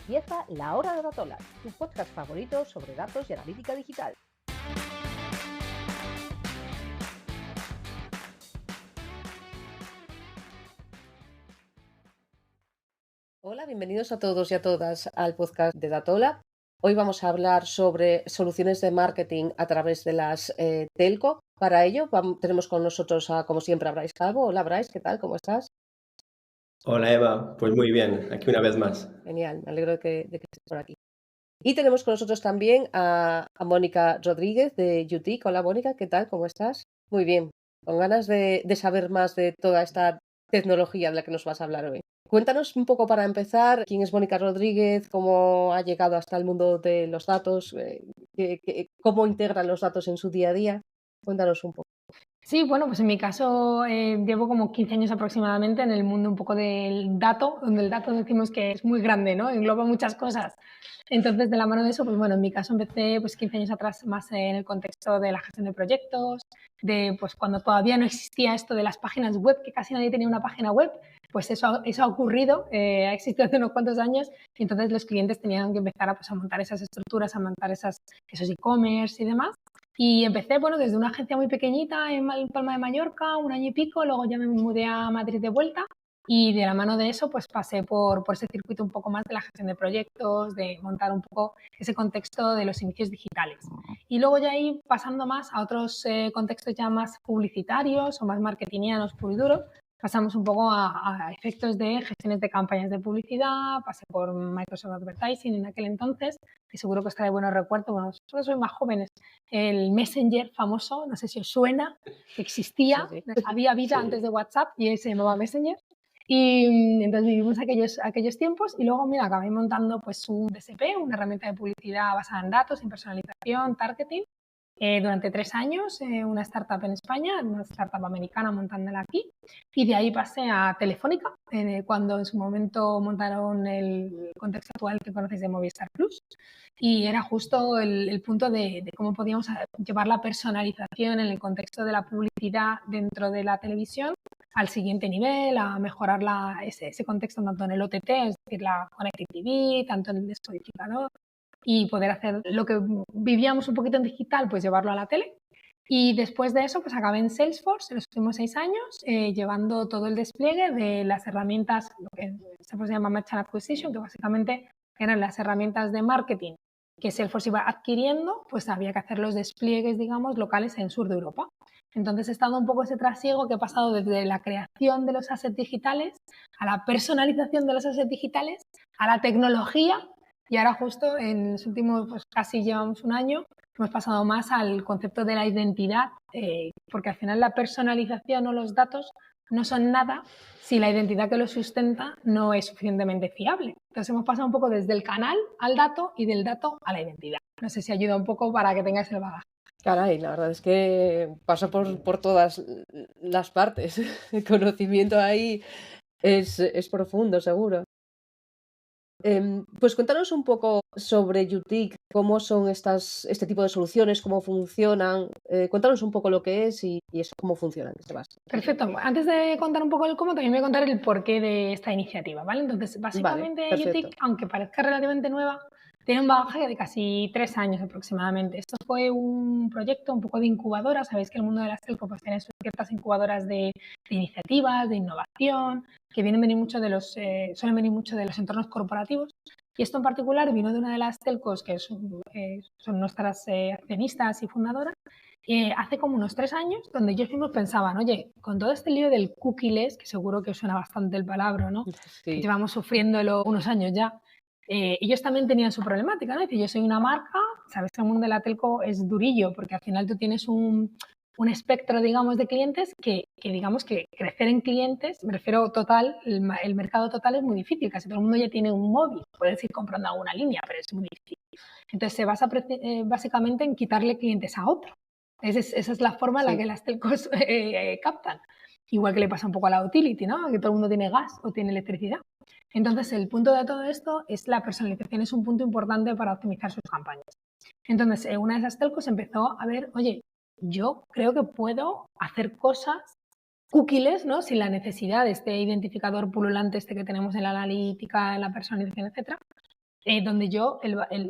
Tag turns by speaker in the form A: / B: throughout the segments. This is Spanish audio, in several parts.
A: Empieza La Hora de Datola, tu podcast favorito sobre datos y analítica digital. Hola, bienvenidos a todos y a todas al podcast de Datola. Hoy vamos a hablar sobre soluciones de marketing a través de las telco. Para ello tenemos con nosotros, como siempre, a Bryce Calvo. Hola Bryce, ¿qué tal? ¿Cómo estás?
B: Hola Eva, pues muy bien, aquí una vez más.
A: Genial, me alegro de que estés por aquí. Y tenemos con nosotros también a Mónica Rodríguez de UTIC. Hola Mónica, ¿qué tal? ¿Cómo estás? Muy bien, con ganas de saber más de toda esta tecnología de la que nos vas a hablar hoy. Cuéntanos un poco para empezar, quién es Mónica Rodríguez, cómo ha llegado hasta el mundo de los datos, cómo integra los datos en su día a día. Cuéntanos un poco.
C: Sí, bueno, pues en mi caso llevo como 15 años aproximadamente en el mundo un poco del dato, donde el dato decimos que es muy grande, ¿no? Engloba muchas cosas. Entonces, de la mano de eso, pues bueno, en mi caso empecé pues 15 años atrás más en el contexto de la gestión de proyectos, de pues cuando todavía no existía esto de las páginas web, que casi nadie tenía una página web, pues eso ha ocurrido, ha existido hace unos cuantos años, y entonces los clientes tenían que empezar a, pues, a montar esas estructuras, a montar esos e-commerce y demás. Y empecé, bueno, desde una agencia muy pequeñita en Palma de Mallorca, un año y pico, luego ya me mudé a Madrid de vuelta y de la mano de eso pues pasé por ese circuito un poco más de la gestión de proyectos, de montar un poco ese contexto de los inicios digitales. Y luego ya ahí pasando más a otros contextos ya más publicitarios o más marketingianos puro y duro, pasamos un poco a efectos de gestiones de campañas de publicidad, pasé por Microsoft Advertising en aquel entonces, y seguro que os trae buenos recuerdos, bueno, vosotros sois más jóvenes, el Messenger famoso, no sé si os suena, que existía,
A: Sí.
C: había vida antes de WhatsApp y se llamaba Messenger. Y entonces vivimos aquellos tiempos y luego, mira, acabé montando pues un DSP, una herramienta de publicidad basada en datos, en personalización, targeting, durante 3 años, una startup en España, una startup americana montándola aquí, y de ahí pasé a Telefónica, cuando en su momento montaron el contexto actual que conocéis de Movistar Plus, y era justo el punto de cómo podíamos llevar la personalización en el contexto de la publicidad dentro de la televisión al siguiente nivel, a mejorar ese contexto tanto en el OTT, es decir, la Connected TV, tanto en el descodificador, y poder hacer lo que vivíamos un poquito en digital, pues llevarlo a la tele. Y después de eso, pues acabé en Salesforce en los últimos 6 años, llevando todo el despliegue de las herramientas, lo que se llama Merchant Acquisition, que básicamente eran las herramientas de marketing que Salesforce iba adquiriendo, pues había que hacer los despliegues, digamos, locales en sur de Europa. Entonces he estado un poco ese trasiego que he pasado desde la creación de los assets digitales a la personalización de los assets digitales, a la tecnología, y ahora justo en los últimos, pues casi llevamos un año, hemos pasado más al concepto de la identidad, porque al final la personalización o los datos no son nada si la identidad que lo sustenta no es suficientemente fiable. Entonces hemos pasado un poco desde el canal al dato y del dato a la identidad. No sé si ayuda un poco para que tengáis el bagaje.
A: Caray, la verdad es que pasa por todas las partes. El conocimiento ahí es profundo, seguro. Pues cuéntanos un poco sobre UTIC, cómo son este tipo de soluciones, cómo funcionan. Cuéntanos un poco lo que es y eso, cómo funcionan, qué se basa.
C: Perfecto. Antes de contar un poco el cómo, también voy a contar el porqué de esta iniciativa, ¿vale? Entonces,
A: Vale,
C: básicamente
A: perfecto.
C: UTIC, aunque parezca relativamente nueva, tiene un bagaje de casi 3 años aproximadamente. Esto fue un proyecto un poco de incubadora. Sabéis que el mundo de las telco pues tiene ciertas incubadoras de iniciativas, de innovación, que suelen venir mucho de los entornos corporativos. Y esto en particular vino de una de las telcos que son nuestras accionistas y fundadoras, hace como unos 3 años, donde ellos mismos pensaban, oye, con todo este lío del cookieless, que seguro que os suena bastante el palabra, ¿no? Que
A: Sí.
C: llevamos sufriéndolo unos años ya, ellos también tenían su problemática, ¿no? Dice, yo soy una marca, sabes que el mundo de la telco es durillo, porque al final tú tienes un espectro, digamos, de clientes que digamos que crecer en clientes, me refiero total, el mercado total es muy difícil, casi todo el mundo ya tiene un móvil, puedes ir comprando alguna línea, pero es muy difícil. Entonces se basa básicamente en quitarle clientes a otro. Esa es la forma en la que las telcos captan. Igual que le pasa un poco a la utility, ¿no? Que todo el mundo tiene gas o tiene electricidad. Entonces, el punto de todo esto es la personalización, es un punto importante para optimizar sus campañas. Entonces, una de esas telcos empezó a ver, oye, yo creo que puedo hacer cosas cookieless, ¿no? Sin la necesidad de este identificador pululante que tenemos en la analítica, en la personalización, etcétera. donde yo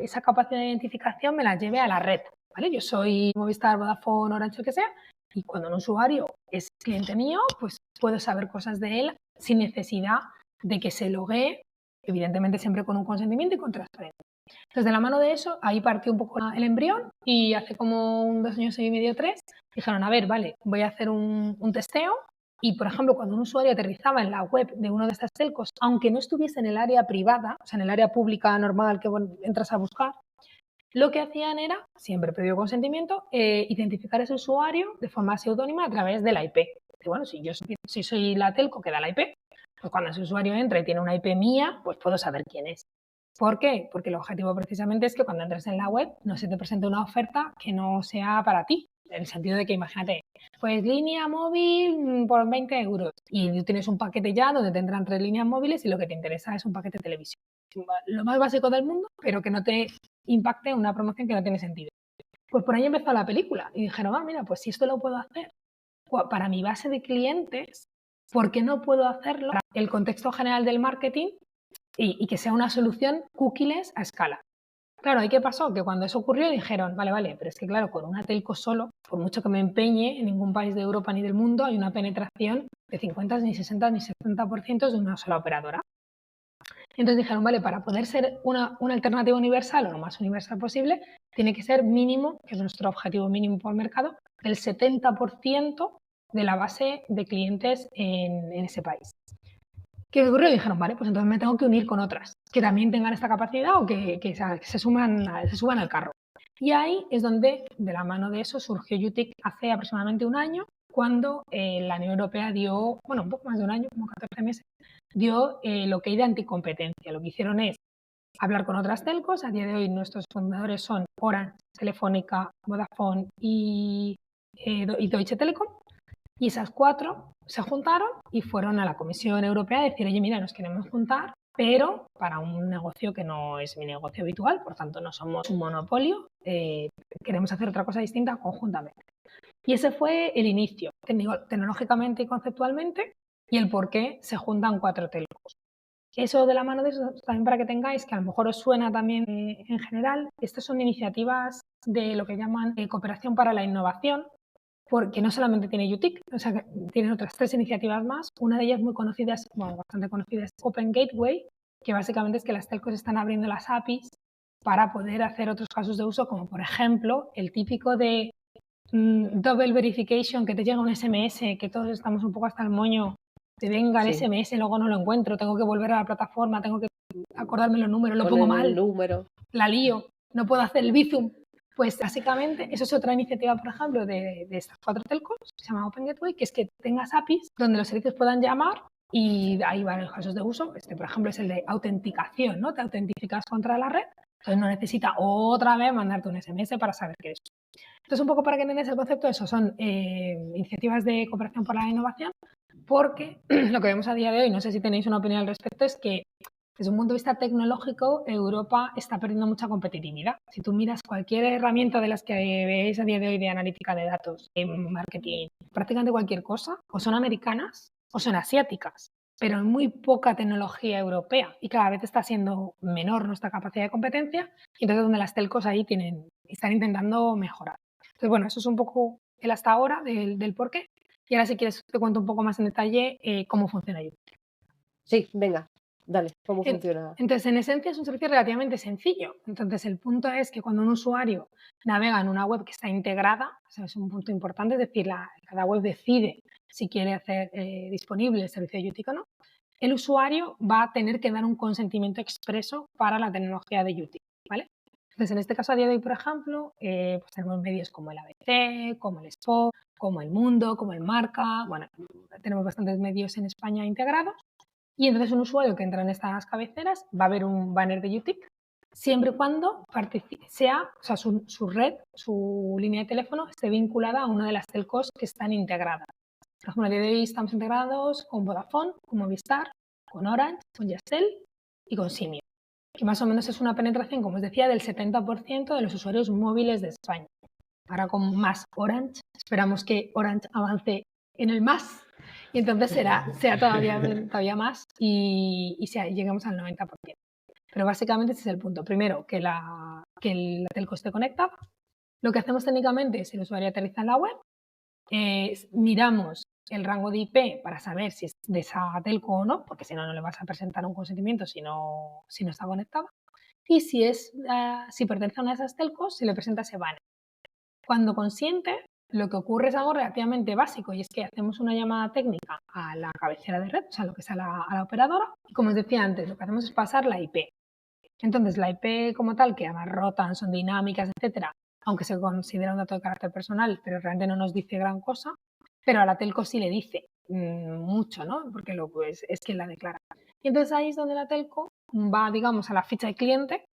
C: esa capacidad de identificación me la lleve a la red, ¿vale? Yo soy Movistar, Vodafone, Orange, el que sea, y cuando un usuario es cliente mío, pues puedo saber cosas de él sin necesidad de que se loguee, evidentemente siempre con un consentimiento y con transparencia. Entonces, de la mano de eso, ahí partió un poco el embrión y hace como 2 años y medio, 3, dijeron, a ver, vale, voy a hacer un testeo y, por ejemplo, cuando un usuario aterrizaba en la web de uno de estas telcos, aunque no estuviese en el área privada, o sea, en el área pública normal que entras a buscar, lo que hacían era, siempre previo consentimiento, identificar a ese usuario de forma seudónima a través de la IP. Y bueno, si soy la telco que da la IP, pues cuando ese usuario entra y tiene una IP mía, pues puedo saber quién es. ¿Por qué? Porque el objetivo precisamente es que cuando entres en la web no se te presente una oferta que no sea para ti. En el sentido de que, imagínate, pues línea móvil por 20 euros y tú tienes un paquete ya donde te entran 3 líneas móviles y lo que te interesa es un paquete de televisión. Lo más básico del mundo, pero que no te impacte una promoción que no tiene sentido. Pues por ahí empezó la película y dijeron, mira, pues si esto lo puedo hacer para mi base de clientes, ¿por qué no puedo hacerlo para el contexto general del marketing y que sea una solución cookieless a escala? Claro, ¿y qué pasó? Que cuando eso ocurrió dijeron, vale, pero es que claro, con una telco solo, por mucho que me empeñe, en ningún país de Europa ni del mundo hay una penetración de 50, ni 60, ni 70% de una sola operadora. Entonces dijeron, vale, para poder ser una alternativa universal o lo más universal posible, tiene que ser mínimo, que es nuestro objetivo mínimo por mercado, el 70% de la base de clientes en ese país. ¿Qué ocurrió? Dijeron, vale, pues entonces me tengo que unir con otras que también tengan esta capacidad o que se suban al carro. Y ahí es donde, de la mano de eso, surgió UTIC hace aproximadamente un año, cuando la Unión Europea dio, bueno, un poco más de un año, como 14 meses, dio lo que hay de anticompetencia. Lo que hicieron es hablar con otras telcos. A día de hoy nuestros fundadores son Orange, Telefónica, Vodafone y Deutsche Telekom. Y esas 4 se juntaron y fueron a la Comisión Europea a decir, oye, mira, nos queremos juntar, pero para un negocio que no es mi negocio habitual, por tanto no somos un monopolio, queremos hacer otra cosa distinta conjuntamente. Y ese fue el inicio, tecnológicamente y conceptualmente, y el por qué se juntan 4 telcos. Eso de la mano de eso, también para que tengáis, que a lo mejor os suena también en general, estas son iniciativas de lo que llaman cooperación para la innovación, porque no solamente tiene UTIC, o sea, que tienen otras 3 iniciativas más. Una de ellas muy conocida, bastante conocida, es Open Gateway, que básicamente es que las telcos están abriendo las APIs para poder hacer otros casos de uso, como por ejemplo el típico de double verification, que te llega un SMS, que todos estamos un poco hasta el moño, te venga el SMS, luego no lo encuentro, tengo que volver a la plataforma, tengo que acordarme los números, lo pongo mal, la lío, no puedo hacer el Bizum. Pues básicamente eso es otra iniciativa, por ejemplo, de estas 4 telcos, se llama Open Gateway, que es que tengas APIs donde los servicios puedan llamar y hay varios casos de uso. Por ejemplo, es el de autenticación, ¿no? Te autentificas contra la red, entonces no necesita otra vez mandarte un SMS para saber que eres tú. Entonces, un poco para que entendáis el concepto, eso son iniciativas de cooperación para la innovación, porque lo que vemos a día de hoy, no sé si tenéis una opinión al respecto, es que desde un punto de vista tecnológico, Europa está perdiendo mucha competitividad. Si tú miras cualquier herramienta de las que veis a día de hoy de analítica de datos, de marketing, prácticamente cualquier cosa, o son americanas o son asiáticas, pero hay muy poca tecnología europea y cada vez está siendo menor nuestra capacidad de competencia, y entonces donde las telcos ahí están intentando mejorar. Entonces, bueno, eso es un poco el hasta ahora del por qué. Y ahora si quieres te cuento un poco más en detalle cómo funciona UTIC.
A: Sí, venga. Dale, ¿cómo funciona?
C: Entonces, en esencia es un servicio relativamente sencillo. Entonces, el punto es que cuando un usuario navega en una web que está integrada, o sea, es un punto importante, es decir, cada web decide si quiere hacer disponible el servicio de UTIC o no, el usuario va a tener que dar un consentimiento expreso para la tecnología de UTIC, ¿vale? Entonces, en este caso, a día de hoy, por ejemplo, pues tenemos medios como el ABC, como el Spot, como el Mundo, como el Marca, bueno, tenemos bastantes medios en España integrados. Y entonces un usuario que entra en estas cabeceras va a ver un banner de UTIC siempre y cuando su red, su línea de teléfono esté vinculada a una de las telcos que están integradas. Por ejemplo, a día de hoy estamos integrados con Vodafone, con Movistar, con Orange, con Yastel y con Simio, que más o menos es una penetración, como os decía, del 70% de los usuarios móviles de España. Ahora con más Orange, esperamos que Orange avance en el más, y entonces sea todavía más y lleguemos al 90%. Pero básicamente ese es el punto. Primero, que la telco esté conectada. Lo que hacemos técnicamente es el usuario aterriza en la web, miramos el rango de IP para saber si es de esa telco o no, porque si no, no le vas a presentar un consentimiento si no está conectada. Y si pertenece a una de esas telcos, se le presenta ese banner. Cuando consiente, lo que ocurre es algo relativamente básico, y es que hacemos una llamada técnica a la cabecera de red, o sea, lo que es a la operadora, y como os decía antes, lo que hacemos es pasar la IP. Entonces, la IP como tal, que además rotan, son dinámicas, etcétera, aunque se considera un dato de carácter personal, pero realmente no nos dice gran cosa, pero a la telco sí le dice mucho, ¿no? Porque es quien la declara. Y entonces ahí es donde la telco va, digamos, a la ficha de cliente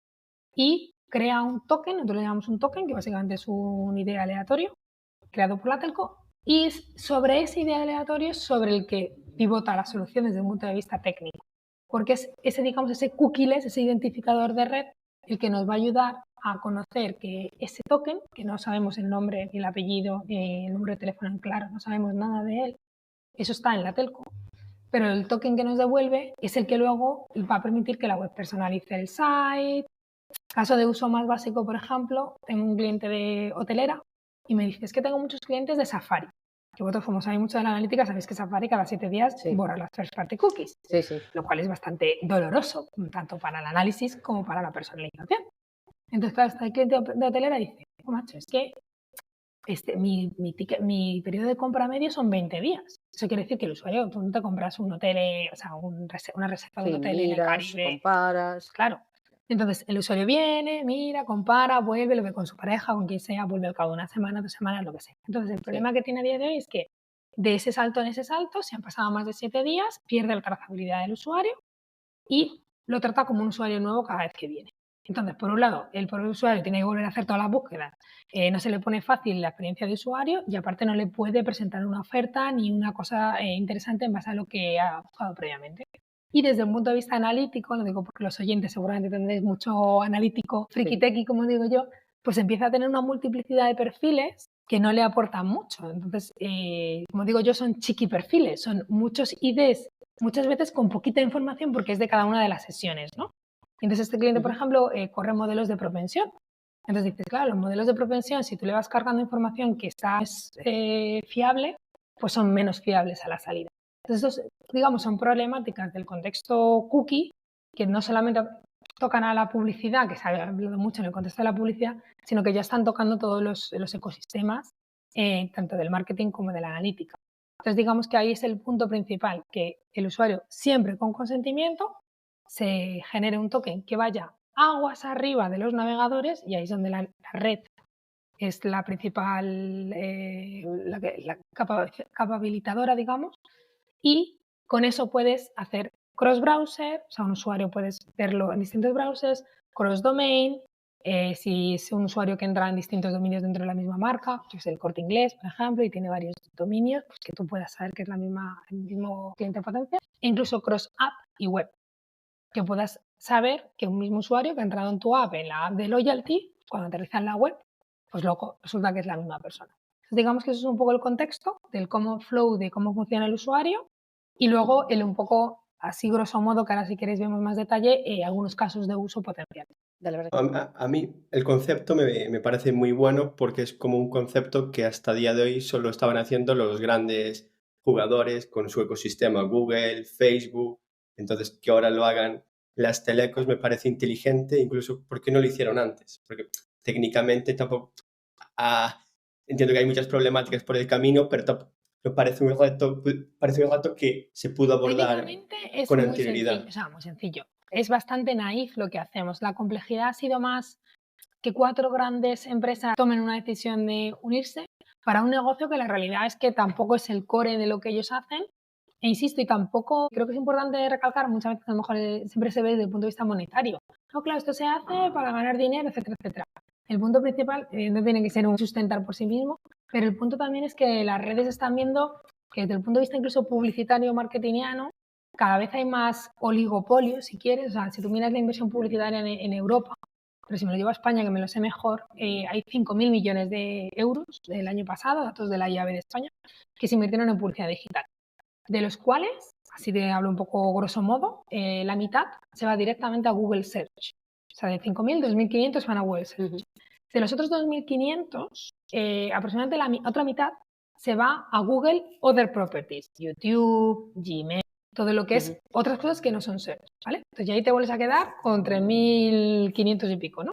C: y crea un token, nosotros le llamamos un token, que básicamente es un ID aleatorio, creado por la telco, y es sobre ese ID aleatorio sobre el que pivota la solución desde un punto de vista técnico. Porque es ese cookieless, ese identificador de red, el que nos va a ayudar a conocer que ese token, que no sabemos el nombre, ni el apellido, ni el número de teléfono en claro, no sabemos nada de él, eso está en la telco, pero el token que nos devuelve es el que luego va a permitir que la web personalice el site. Caso de uso más básico, por ejemplo, tengo un cliente de hotelera y me dice, es que tengo muchos clientes de Safari. Que vosotros, como sabéis mucho de la analítica, sabéis que Safari cada 7 días borra las first party cookies, lo cual es bastante doloroso, tanto para el análisis como para la personalización. Entonces, claro, el cliente de hotelera dice, oh, macho, es que mi periodo de compra medio son 20 días. Eso quiere decir que el usuario, tú no te compras un hotel, o sea, una reserva de un hotel en el Caribe.
A: Comparas.
C: Claro. Entonces, el usuario viene, mira, compara, vuelve, lo ve con su pareja, con quien sea, vuelve al cabo de una semana, 2 semanas, lo que sea. Entonces, el problema que tiene a día de hoy es que de ese salto en ese salto, si han pasado más de 7 días, pierde la trazabilidad del usuario y lo trata como un usuario nuevo cada vez que viene. Entonces, por un lado, el propio usuario tiene que volver a hacer todas las búsquedas, no se le pone fácil la experiencia de usuario y aparte no le puede presentar una oferta ni una cosa interesante en base a lo que ha buscado previamente. Y desde un punto de vista analítico, lo digo porque los oyentes seguramente tendréis mucho analítico, friki-teki, como digo yo, pues empieza a tener una multiplicidad de perfiles que no le aportan mucho. Entonces, como digo yo, son chiqui perfiles, son muchos IDs, muchas veces con poquita información porque es de cada una de las sesiones, ¿no? Entonces, este cliente, por ejemplo, corre modelos de propensión. Entonces dices, claro, los modelos de propensión, si tú le vas cargando información que está fiable, pues son menos fiables a la salida. Entonces, estos, digamos, son problemáticas del contexto cookie que no solamente tocan a la publicidad, que se ha hablado mucho en el contexto de la publicidad, sino que ya están tocando todos los ecosistemas, tanto del marketing como de la analítica. Entonces, digamos que ahí es el punto principal, que el usuario, siempre con consentimiento, se genere un token que vaya aguas arriba de los navegadores, y ahí es donde la red es la principal, la capa habilitadora, digamos, y con eso puedes hacer cross-browser, o sea, un usuario puedes verlo en distintos browsers, cross-domain, si es un usuario que entra en distintos dominios dentro de la misma marca, pues el Corte Inglés, por ejemplo, y tiene varios dominios, pues que tú puedas saber que es el mismo cliente potencial, e incluso cross-app y web, que puedas saber que un mismo usuario que ha entrado en tu app, en la app de Loyalty, cuando aterriza en la web, pues luego resulta que es la misma persona. Entonces, digamos que eso es un poco el contexto del cómo flow, de cómo funciona el usuario, y luego el un poco, así grosso modo, que ahora si queréis vemos más detalle, algunos casos de uso potencial.
B: A mí el concepto me parece muy bueno porque es como un concepto que hasta día de hoy solo estaban haciendo los grandes jugadores con su ecosistema, Google, Facebook. Entonces, que ahora lo hagan las telecos me parece inteligente, incluso ¿por qué no lo hicieron antes? Porque técnicamente tampoco... entiendo que hay muchas problemáticas por el camino, pero me parece un reto que se pudo abordar
C: es
B: con
C: muy
B: anterioridad.
C: Sencillo, o sea, muy sencillo. Es bastante naif lo que hacemos. La complejidad ha sido más que 4 grandes empresas tomen una decisión de unirse para un negocio que la realidad es que tampoco es el core de lo que ellos hacen. E insisto, y tampoco creo que es importante recalcar, muchas veces a lo mejor siempre se ve desde el punto de vista monetario. No, claro, esto se hace para ganar dinero, etcétera, etcétera. El punto principal, no tiene que ser un sustentar por sí mismo, pero el punto también es que las redes están viendo que desde el punto de vista incluso publicitario, marketingiano, cada vez hay más oligopolios, si quieres. O sea, si tú miras la inversión publicitaria en Europa, pero si me lo llevo a España, que me lo sé mejor, hay 5.000 millones de euros del año pasado, datos de la IAB de España, que se invirtieron en publicidad digital, de los cuales así te hablo un poco grosso modo, la mitad se va directamente a Google Search. O sea, de 5.000, 2.500 van a Google Search. De los otros 2.500, aproximadamente la otra mitad se va a Google Other Properties, YouTube, Gmail, todo lo que es otras cosas que no son Search, ¿vale? Entonces ya ahí te vuelves a quedar con 3.500 y pico, ¿no?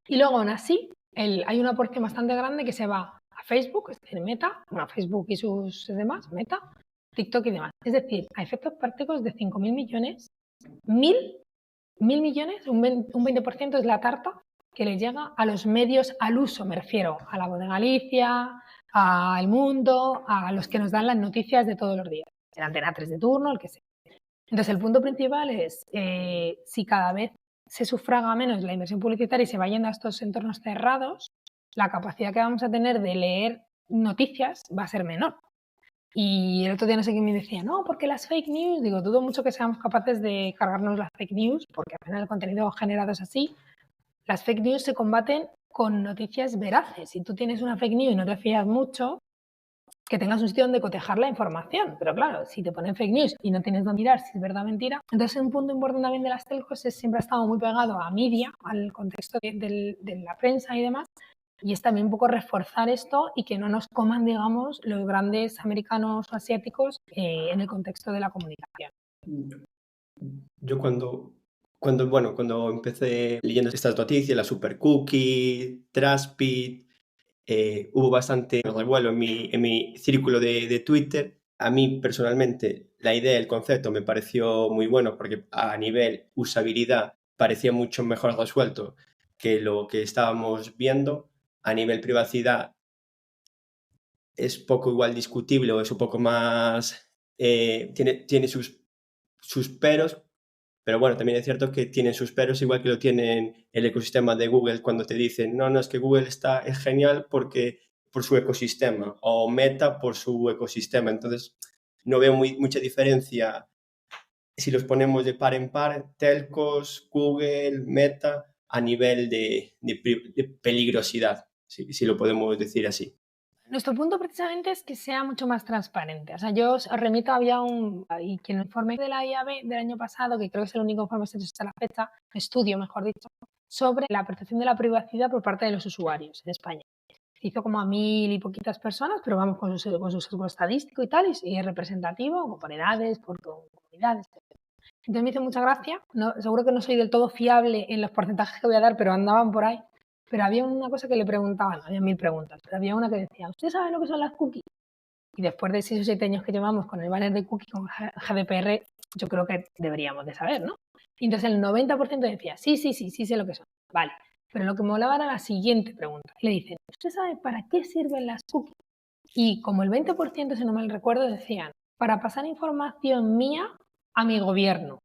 C: Y luego aún así hay una porción bastante grande que se va a Facebook, es decir, Meta, bueno, Facebook y sus demás, Meta, TikTok y demás. Es decir, a efectos prácticos de 5.000 millones, 1.000 millones, un 20% es la tarta que le llega a los medios al uso, me refiero a La Voz de Galicia, a El Mundo, a los que nos dan las noticias de todos los días, el Antena 3 de turno, el que sea. Entonces, el punto principal es si cada vez se sufraga menos la inversión publicitaria y se va yendo a estos entornos cerrados, la capacidad que vamos a tener de leer noticias va a ser menor. Y el otro día no sé quién me decía, no, porque las fake news, digo, dudo mucho que seamos capaces de cargarnos las fake news, porque apenas el contenido generado es así. Las fake news se combaten con noticias veraces. Si tú tienes una fake news y no te fías mucho, que tengas un sitio donde cotejar la información. Pero claro, si te ponen fake news y no tienes dónde mirar si es verdad o mentira. Entonces, un punto importante también de las telcos es siempre ha estado muy pegado a media, al contexto de la prensa y demás. Y es también un poco reforzar esto y que no nos coman, digamos, los grandes americanos o asiáticos en el contexto de la comunicación.
B: Yo cuando empecé leyendo estas noticias, la super cookie, Trustpilot, hubo bastante revuelo en mi círculo de Twitter. A mí personalmente la idea, el concepto me pareció muy bueno porque a nivel usabilidad parecía mucho mejor resuelto que lo que estábamos viendo. A nivel privacidad es poco igual discutible o es un poco más... tiene sus peros, pero bueno, también es cierto que tienen sus peros igual que lo tienen el ecosistema de Google cuando te dicen, no, es que Google es genial porque por su ecosistema o Meta por su ecosistema. Entonces, no veo mucha diferencia si los ponemos de par en par, telcos, Google, Meta, a nivel de peligrosidad, si lo podemos decir así.
C: Nuestro punto precisamente es que sea mucho más transparente. O sea, yo os remito, y quien informe de la IAB del año pasado, que creo que es el único informe que se ha hecho hasta la fecha, estudio, mejor dicho, sobre la percepción de la privacidad por parte de los usuarios en España. Se hizo como a 1.000 y poquitas personas, pero vamos con su sesgo estadístico y tal, y es representativo, por edades, por comunidades, etc. Entonces me hizo mucha gracia, seguro que no soy del todo fiable en los porcentajes que voy a dar, pero andaban por ahí. Pero había una cosa que le preguntaban, había 1.000 preguntas, pero había una que decía, ¿usted sabe lo que son las cookies? Y después de 6 o 7 años que llevamos con el banner de cookies, con GDPR, yo creo que deberíamos de saber, ¿no? Y entonces el 90% decía, sí sé lo que son. Vale, pero lo que me molaba era la siguiente pregunta. Le dicen, ¿usted sabe para qué sirven las cookies? Y como el 20%, si no mal recuerdo, decían, para pasar información mía a mi gobierno.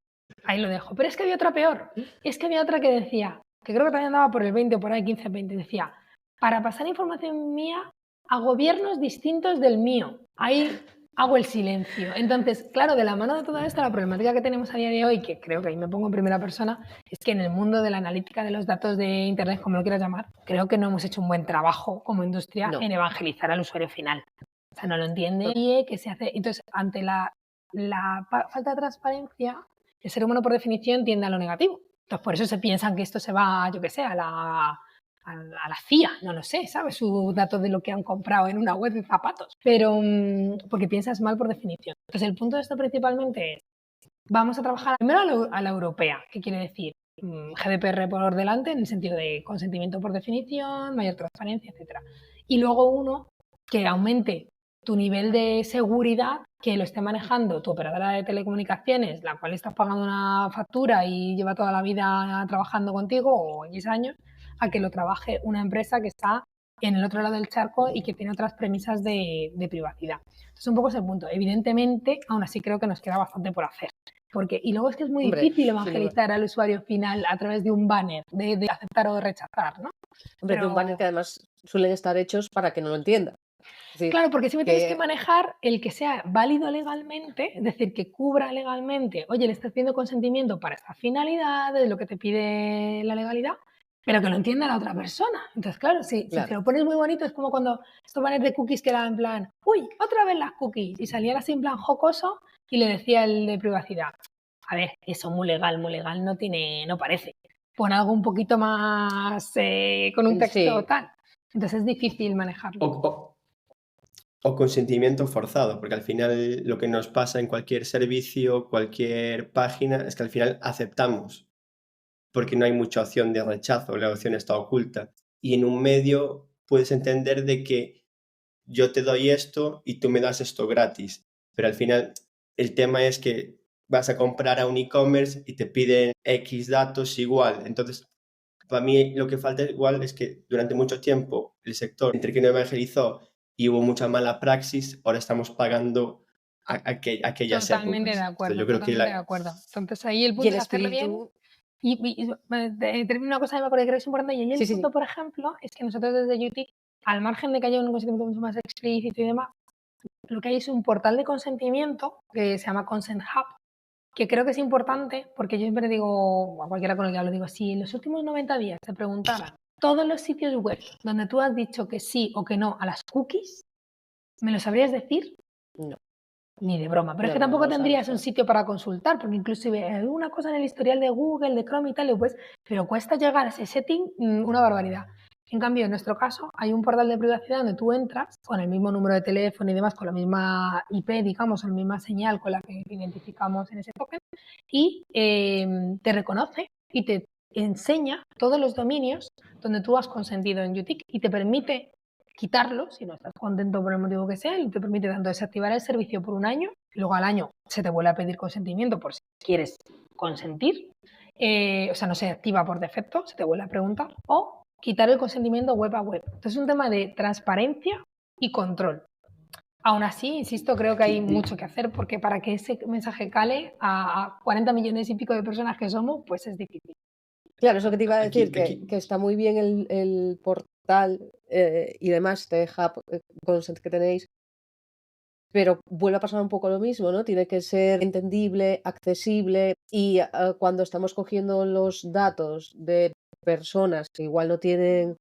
C: Ahí lo dejo. Pero es que había otra peor. Es que había otra que decía, que creo que también andaba por el 20, por ahí 15, 20, decía, para pasar información mía a gobiernos distintos del mío. Ahí hago el silencio. Entonces, claro, de la mano de toda esta, la problemática que tenemos a día de hoy, que creo que ahí me pongo en primera persona, es que en el mundo de la analítica de los datos de Internet, como lo quieras llamar, creo que no hemos hecho un buen trabajo como industria en evangelizar al usuario final. O sea, no lo entiende nadie, que se hace... Entonces, ante la falta de transparencia, el ser humano por definición tiende a lo negativo. Entonces, por eso se piensan que esto se va, yo qué sé, a la CIA, no lo sé, ¿sabes? Sus datos de lo que han comprado en una web de zapatos. Pero porque piensas mal por definición. Entonces, el punto de esto principalmente es, vamos a trabajar primero a la europea. ¿Qué quiere decir? GDPR por delante, en el sentido de consentimiento por definición, mayor transparencia, etc. Y luego uno que aumente tu nivel de seguridad, que lo esté manejando tu operadora de telecomunicaciones, la cual estás pagando una factura y lleva toda la vida trabajando contigo, o X años, a que lo trabaje una empresa que está en el otro lado del charco y que tiene otras premisas de privacidad. Entonces, un poco es el punto. Evidentemente, aún así creo que nos queda bastante por hacer. Y luego es que es muy difícil evangelizar al usuario final a través de un banner, de aceptar o de rechazar, ¿no?
A: Hombre, de un banner que además suelen estar hechos para que no lo entienda.
C: Sí, claro, porque siempre tienes que manejar el que sea válido legalmente, es decir, que cubra legalmente, oye, le estás pidiendo consentimiento para estas finalidades, lo que te pide la legalidad, pero que lo entienda la otra persona. Entonces, claro, si te lo pones muy bonito, es como cuando estos banners de cookies quedaban en plan, uy, otra vez las cookies, y salían así en plan jocoso, y le decía el de privacidad, a ver, eso muy legal no parece. Pon algo un poquito más con un texto
A: Sí.
C: tal. Entonces es difícil manejarlo.
B: O consentimiento forzado, porque al final lo que nos pasa en cualquier servicio, cualquier página, es que al final aceptamos, porque no hay mucha opción de rechazo, la opción está oculta. Y en un medio puedes entender de que yo te doy esto y tú me das esto gratis, pero al final el tema es que vas a comprar a un e-commerce y te piden X datos igual. Entonces, para mí lo que falta igual es que durante mucho tiempo el sector entre que no evangelizó y hubo mucha mala praxis, ahora estamos pagando aquellas
C: Totalmente
B: épocas.
C: de acuerdo,
B: Yo creo que
C: totalmente de acuerdo. Entonces ahí el
A: Y el
C: punto es hacerlo bien.
A: espíritu...
C: Termino una cosa que me acuerdo que creo que es importante, y ahí el
A: Sí.
C: punto, por ejemplo, es que nosotros desde UTIC, al margen de que haya un consentimiento mucho más explícito y demás, lo que hay es un portal de consentimiento que se llama Consent Hub, que creo que es importante porque yo siempre digo, a cualquiera con el que hablo, digo, si en los últimos 90 días te preguntaran todos los sitios web donde tú has dicho que sí o que no a las cookies, ¿me lo sabrías decir?
A: No.
C: Ni de broma, pero es
A: No,
C: que
A: no,
C: tampoco
A: no
C: tendrías
A: sabes.
C: un sitio para consultar, porque inclusive hay alguna cosa en el historial de Google, de Chrome y tal, pues, pero cuesta llegar a ese setting una barbaridad. En cambio, en nuestro caso, hay un portal de privacidad donde tú entras con el mismo número de teléfono y demás, con la misma IP, digamos, o la misma señal con la que identificamos en ese token, y te reconoce y te enseña todos los dominios donde tú has consentido en UTIC y te permite quitarlo si no estás contento por el motivo que sea y te permite tanto desactivar el servicio por un año y luego al año se te vuelve a pedir consentimiento por si quieres consentir, o sea, no se activa por defecto, se te vuelve a preguntar, o quitar el consentimiento web a web. Entonces es un tema de transparencia y control. Aún así, insisto, creo que hay mucho que hacer porque para que ese mensaje cale a 40 millones y pico de personas que somos, pues es difícil.
A: Claro, eso que te iba a decir,
B: Aquí.
A: que está muy bien el portal y demás, este hub consent que tenéis, pero vuelve a pasar un poco lo mismo, ¿no? Tiene que ser entendible, accesible y cuando estamos cogiendo los datos de personas que igual no tienen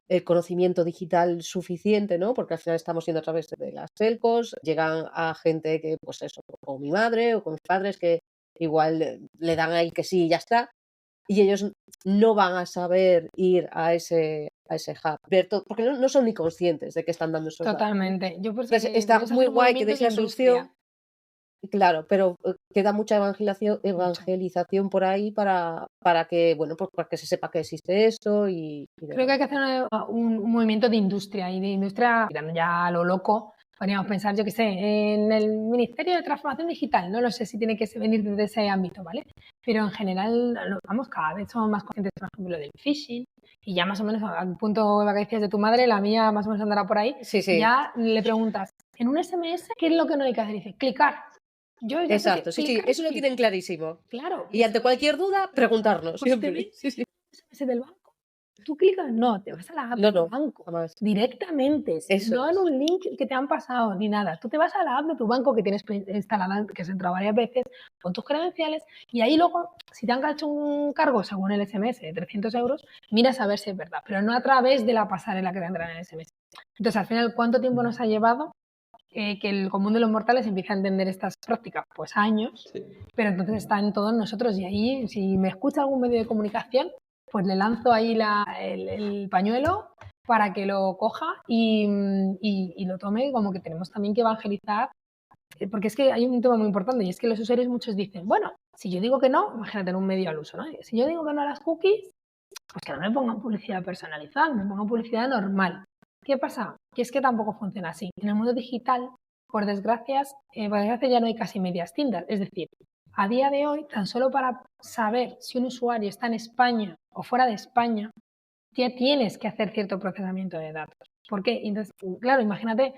A: el conocimiento digital suficiente, ¿no? Porque al final estamos yendo a través de las telcos, llegan a gente que, pues eso, como mi madre o con mis padres, que igual le dan ahí que sí y ya está, y ellos no van a saber ir a ese hub, ver todo, porque no son ni conscientes de que están dando esos datos, ¿no?
C: Totalmente. Yo por eso
A: Entonces,
C: que
A: está
C: debemos
A: muy
C: hacer un
A: guay que
C: movimiento
A: deis
C: de
A: la solución,
C: industria.
A: claro, pero queda mucha
C: Mucho.
A: evangelización por ahí para que, bueno, pues para que se sepa que existe esto y
C: Creo que hay
A: demás.
C: que hacer un movimiento de industria y de industria tirando ya a lo loco. Podríamos pensar, yo qué sé, en el Ministerio de Transformación Digital, no lo sé si tiene que venir desde ese ámbito, ¿vale? Pero en general, vamos, cada vez somos más conscientes, por ejemplo, del phishing y ya más o menos al punto de que decías de tu madre, la mía más o menos andará por ahí.
A: Sí, sí.
C: Ya le preguntas, en un SMS, ¿qué es lo que no hay que hacer? Y dice, clicar. Yo ya sé
A: Exacto,
C: que
A: sí,
C: clicar
A: eso lo
C: clico.
A: tienen clarísimo.
C: Claro.
A: Y ante cualquier duda, preguntarnos,
C: Pues te
A: siempre.
C: ves
A: Sí, sí.
C: SMS del banco. Tú clicas, no, te vas a la app
A: No,
C: del
A: no,
C: banco
A: jamás.
C: directamente,
A: Eso
C: no en
A: es.
C: un link que te han pasado ni nada. Tú te vas a la app de tu banco que tienes instalada, que has entrado varias veces, con tus credenciales y ahí luego, si te han hecho un cargo según el SMS de 300 euros, miras a ver si es verdad, pero no a través de la pasarela que te entra en el SMS. Entonces, al final, ¿cuánto tiempo nos ha llevado que el común de los mortales empiece a entender estas prácticas? Pues años,
B: Sí.
C: pero entonces está en todos nosotros y ahí, si me escucha algún medio de comunicación, pues le lanzo ahí el pañuelo para que lo coja y lo tome, como que tenemos también que evangelizar, porque es que hay un tema muy importante y es que los usuarios muchos dicen, bueno, si yo digo que no, imagínate en un medio al uso, ¿no? Si yo digo que no a las cookies, pues que no me pongan publicidad personalizada, me pongan publicidad normal. ¿Qué pasa? Que es que tampoco funciona así. En el mundo digital, por desgracia ya no hay casi medias tintas. Es decir, a día de hoy, tan solo para saber si un usuario está en España o fuera de España, ya tienes que hacer cierto procesamiento de datos. ¿Por qué? Entonces, claro, imagínate,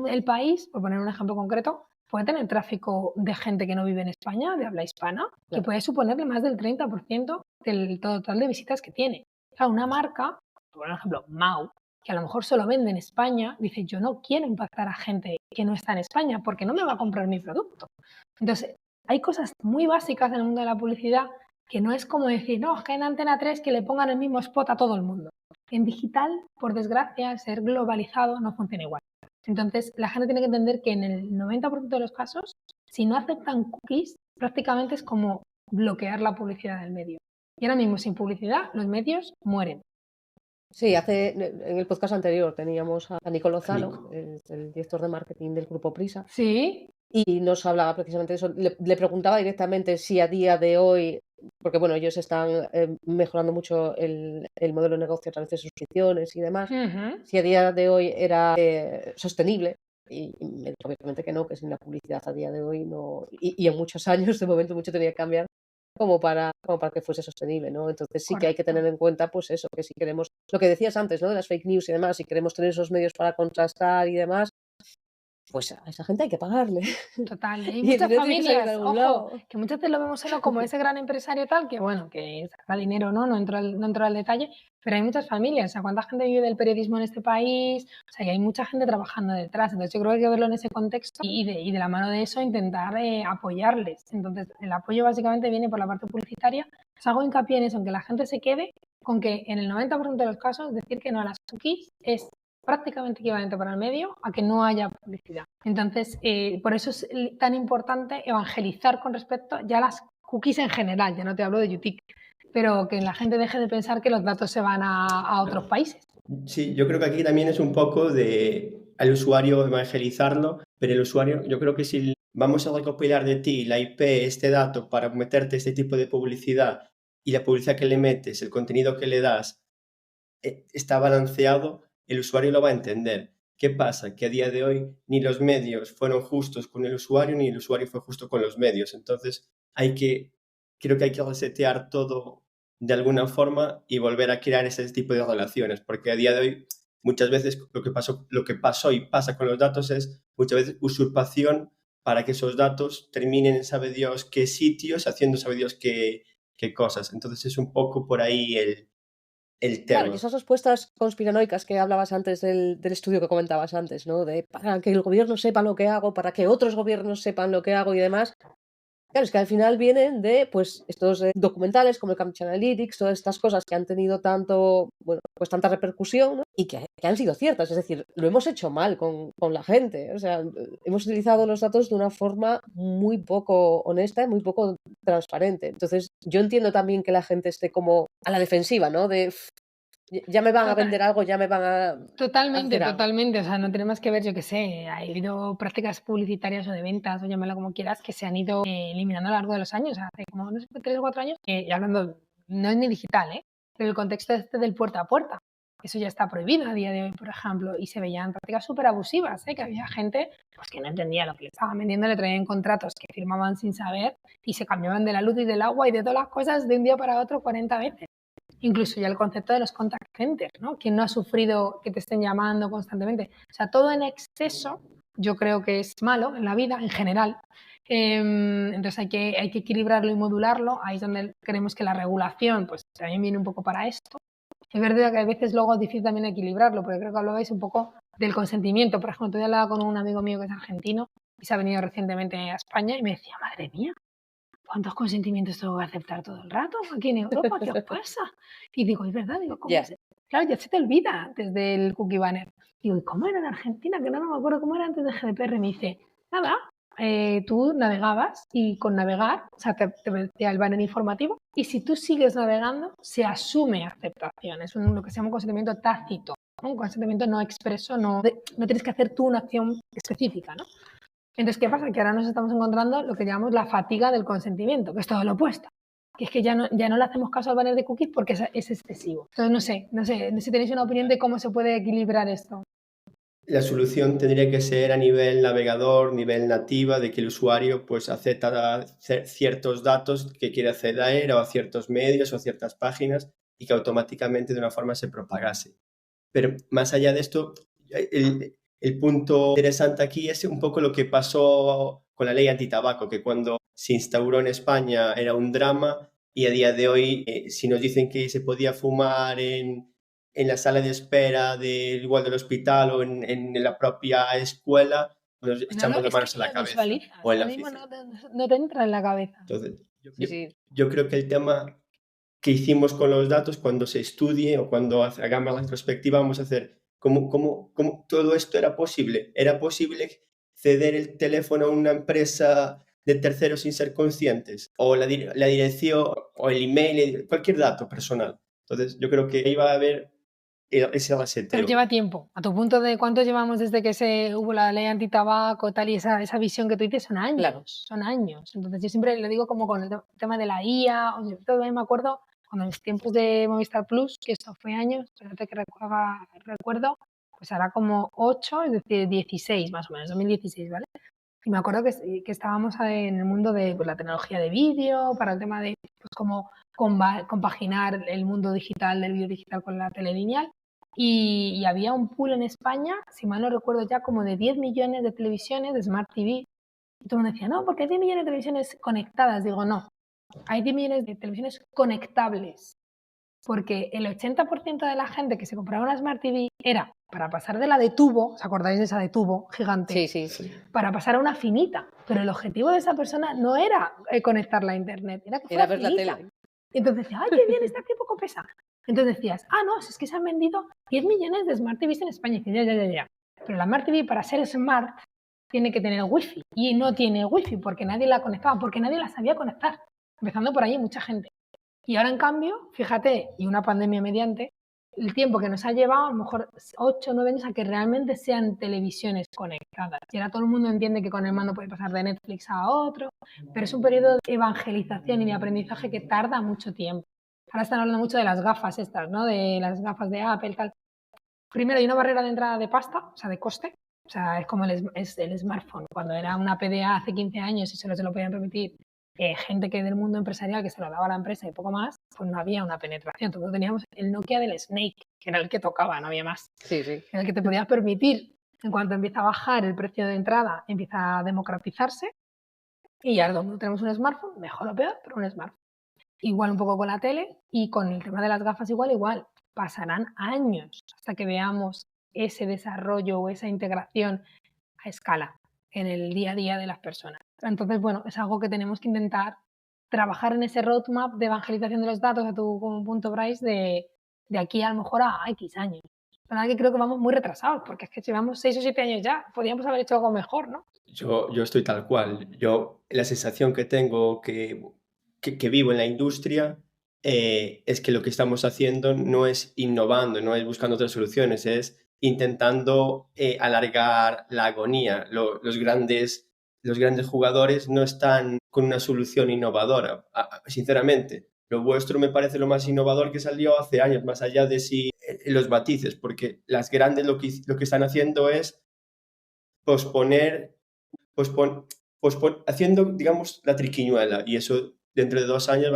C: el país, por poner un ejemplo concreto, puede tener tráfico de gente que no vive en España, de habla hispana, que puede suponerle más del 30% del total de visitas que tiene. Claro, una marca, por ejemplo, Mau, que a lo mejor solo vende en España, dice, yo no quiero impactar a gente que no está en España porque no me va a comprar mi producto. Entonces, hay cosas muy básicas en el mundo de la publicidad que no es como decir, no, es que en Antena 3 que le pongan el mismo spot a todo el mundo. En digital, por desgracia, ser globalizado no funciona igual. Entonces, la gente tiene que entender que en el 90% de los casos Si no aceptan cookies, prácticamente es como bloquear la publicidad del medio. Y ahora mismo, sin publicidad, los medios mueren.
A: Sí, en el podcast anterior teníamos a Nico Lozano,
B: Nico.
A: el director de marketing del grupo Prisa,
C: Sí,
A: y nos hablaba precisamente de eso. Le preguntaba directamente si a día de hoy, porque bueno, ellos están mejorando mucho el modelo de negocio a través de suscripciones y demás, si a día de hoy era sostenible. Y me dijo obviamente que no, que sin la publicidad a día de hoy no, y en muchos años de momento mucho tenía que cambiar como para que fuese sostenible, ¿no? Entonces sí que hay que
C: correcto.
A: tener en cuenta, pues eso, que si queremos, lo que decías antes, ¿no? De las fake news y demás, si queremos tener esos medios para contrastar y demás, pues a esa gente hay que pagarle.
C: Total, y hay
A: Y el
C: muchas
A: dinero tiene que salir de
C: familias,
A: algún
C: ojo,
A: lado.
C: que muchas veces lo vemos solo como ese gran empresario tal, que bueno, que saca dinero, ¿no? No entro al detalle, pero hay muchas familias, o sea, ¿cuánta gente vive del periodismo en este país? O sea, que hay mucha gente trabajando detrás, entonces yo creo que hay que verlo en ese contexto y de la mano de eso intentar apoyarles. Entonces, el apoyo básicamente viene por la parte publicitaria. Os hago hincapié en eso, en que la gente se quede con que en el 90% de los casos decir que no a las cookies es prácticamente equivalente para el medio a que no haya publicidad. Entonces, por eso es tan importante evangelizar con respecto ya a las cookies en general, ya no te hablo de UTIC, pero que la gente deje de pensar que los datos se van a otros países.
B: Sí, yo creo que aquí también es un poco de al usuario evangelizarlo, pero el usuario, yo creo que si vamos a recopilar de ti la IP, este dato, para meterte este tipo de publicidad y la publicidad que le metes, el contenido que le das, está balanceado, el usuario lo va a entender. ¿Qué pasa? Que a día de hoy ni los medios fueron justos con el usuario, ni el usuario fue justo con los medios. Entonces, creo que hay que resetear todo de alguna forma y volver a crear ese tipo de relaciones, porque a día de hoy muchas veces lo que pasó y pasa con los datos es muchas veces usurpación para que esos datos terminen en sabe Dios qué sitios, haciendo sabe Dios qué cosas. Entonces es un poco por ahí el
A: Claro, y
B: tema.
A: esas respuestas conspiranoicas que hablabas antes del estudio que comentabas antes, ¿no? De para que el gobierno sepa lo que hago, para que otros gobiernos sepan lo que hago y demás. Claro, es que al final vienen de, pues, estos documentales como el Cambridge Analytics, todas estas cosas que han tenido tanto, bueno, pues tanta repercusión, ¿no? Y que han sido ciertas. Es decir, lo hemos hecho mal con la gente. O sea, hemos utilizado los datos de una forma muy poco honesta y muy poco transparente. Entonces, yo entiendo también que la gente esté como a la defensiva, ¿no? De ya me van a vender algo, ya me van a
C: Totalmente,
A: hacer algo.
C: totalmente. O sea, no tenemos que ver, yo qué sé, ha habido prácticas publicitarias o de ventas, o llámalo como quieras, que se han ido eliminando a lo largo de los años. Hace como, no sé, 3 o 4 años, y hablando, no es ni digital, ¿eh? Pero el contexto este del puerta a puerta. Eso ya está prohibido a día de hoy, por ejemplo, y se veían prácticas súper abusivas, ¿eh? Que había gente pues, que no entendía lo que le estaban vendiendo, le traían contratos que firmaban sin saber y se cambiaban de la luz y del agua y de todas las cosas de un día para otro 40 veces. Incluso ya el concepto de los contact centers, ¿no? Quien no ha sufrido que te estén llamando constantemente. O sea, todo en exceso yo creo que es malo en la vida en general. Entonces hay que equilibrarlo y modularlo. Ahí es donde creemos que la regulación pues también viene un poco para esto. Es verdad que a veces luego es difícil también equilibrarlo, porque creo que hablabais un poco del consentimiento. Por ejemplo, yo hablaba con un amigo mío que es argentino y se ha venido recientemente a España y me decía, madre mía, ¿cuántos consentimientos tengo que aceptar todo el rato aquí en Europa? ¿Qué os pasa? Y digo, es verdad, digo, ¿cómo
A: Ya.
C: se...? Claro, ya se te olvida desde el cookie banner. Digo, ¿y cómo era en Argentina? Que no me acuerdo cómo era antes de GDPR. Me dice, nada, tú navegabas y con navegar, o sea, te metía el banner informativo y si tú sigues navegando, se asume aceptación. Es lo que se llama un consentimiento tácito, ¿no? Un consentimiento no expreso, no tienes que hacer tú una acción específica, ¿no? Entonces, ¿qué pasa? Que ahora nos estamos encontrando lo que llamamos la fatiga del consentimiento, que es todo lo opuesto. Que es que ya no le hacemos caso al banner de cookies porque es excesivo. Entonces, no sé si tenéis una opinión de cómo se puede equilibrar esto.
B: La solución tendría que ser a nivel navegador, nivel nativa, de que el usuario pues acepta ciertos datos que quiere acceder o a ciertos medios o a ciertas páginas y que automáticamente de una forma se propagase. Pero más allá de esto, el punto interesante aquí es un poco lo que pasó con la ley antitabaco, que cuando se instauró en España era un drama y a día de hoy, si nos dicen que se podía fumar en la sala de espera igual del hospital o en la propia escuela, pues echamos las
C: Es que
B: manos a
C: ni
B: la
C: lo
B: cabeza
C: visualizas.
B: o en la
C: Ahora mismo
B: oficina.
C: no te entra en la cabeza.
B: Entonces,
A: Sí, sí.
B: yo creo que el tema que hicimos con los datos, cuando se estudie o cuando hagamos la retrospectiva, vamos a hacer cómo todo esto era posible. Era posible ceder el teléfono a una empresa de terceros sin ser conscientes, o la dirección, o el email, cualquier dato personal. Entonces, yo creo que ahí va a haber ese
C: Pero
B: reseteo.
C: lleva tiempo. A tu punto de cuánto llevamos desde que hubo la ley antitabaco tal y esa visión que tú dices son años.
A: Claro.
C: Son años. Entonces yo siempre le digo como con el tema de la IA, o sobre todo me acuerdo cuando en los tiempos de Movistar Plus, que esto fue años, espérate que recuerdo, pues hará como 8, es decir, 16 más o menos, 2016, ¿vale? Y me acuerdo que estábamos en el mundo de pues, la tecnología de vídeo, para el tema de pues, cómo compaginar el mundo digital del vídeo digital con la telelineal. Y había un pool en España, si mal no recuerdo ya, como de 10 millones de televisiones, de Smart TV. Y todo el mundo decía, no, porque hay 10 millones de televisiones conectadas. Digo, no, hay 10 millones de televisiones conectables. Porque el 80% de la gente que se compraba una Smart TV era para pasar de la de tubo, ¿os acordáis de esa de tubo gigante?
A: Sí.
C: Para pasar a una finita. Pero el objetivo de esa persona no era conectarla a internet, era que fuera
A: Era ver la
C: finita.
A: tele.
C: Entonces decía, ay, qué bien, está qué poco pesa. Entonces decías, no, si es que se han vendido 10 millones de Smart TVs en España. Y dices, ya. Pero la Smart TV, para ser Smart, tiene que tener wifi. Y no tiene wifi porque nadie la conectaba, porque nadie la sabía conectar. Empezando por ahí, mucha gente. Y ahora, en cambio, fíjate, y una pandemia mediante, el tiempo que nos ha llevado, a lo mejor 8 o 9 años, a que realmente sean televisiones conectadas. Y ahora todo el mundo entiende que con el mando puede pasar de Netflix a otro, pero es un periodo de evangelización y de aprendizaje que tarda mucho tiempo. Ahora están hablando mucho de las gafas estas, ¿no? De las gafas de Apple, tal. Primero, hay una barrera de entrada de pasta, o sea, de coste. O sea, es como es el smartphone. Cuando era una PDA hace 15 años y solo se lo podían permitir gente que del mundo empresarial que se lo daba a la empresa y poco más, pues no había una penetración. Todos teníamos el Nokia del Snake, que era el que tocaba, no había más.
A: Sí.
C: Era el que te podías permitir. En cuanto empieza a bajar el precio de entrada, empieza a democratizarse y ya donde tenemos un smartphone, mejor o peor, pero un smartphone. Igual un poco con la tele y con el tema de las gafas igual. Pasarán años hasta que veamos ese desarrollo o esa integración a escala en el día a día de las personas. Entonces, bueno, es algo que tenemos que intentar trabajar en ese roadmap de evangelización de los datos a tu punto, Bryce, de aquí a lo mejor a X años. La verdad que creo que vamos muy retrasados, porque es que si vamos 6 o 7 años ya, podríamos haber hecho algo mejor, ¿no?
B: Yo estoy tal cual. La sensación que tengo que vivo en la industria es que lo que estamos haciendo no es innovando, no es buscando otras soluciones, es intentando alargar la agonía. Los grandes jugadores no están con una solución innovadora, sinceramente. Lo vuestro me parece lo más innovador que salió hace años, más allá de los matices, porque las grandes lo que están haciendo es posponer haciendo, digamos, la triquiñuela, y eso dentro de 2 años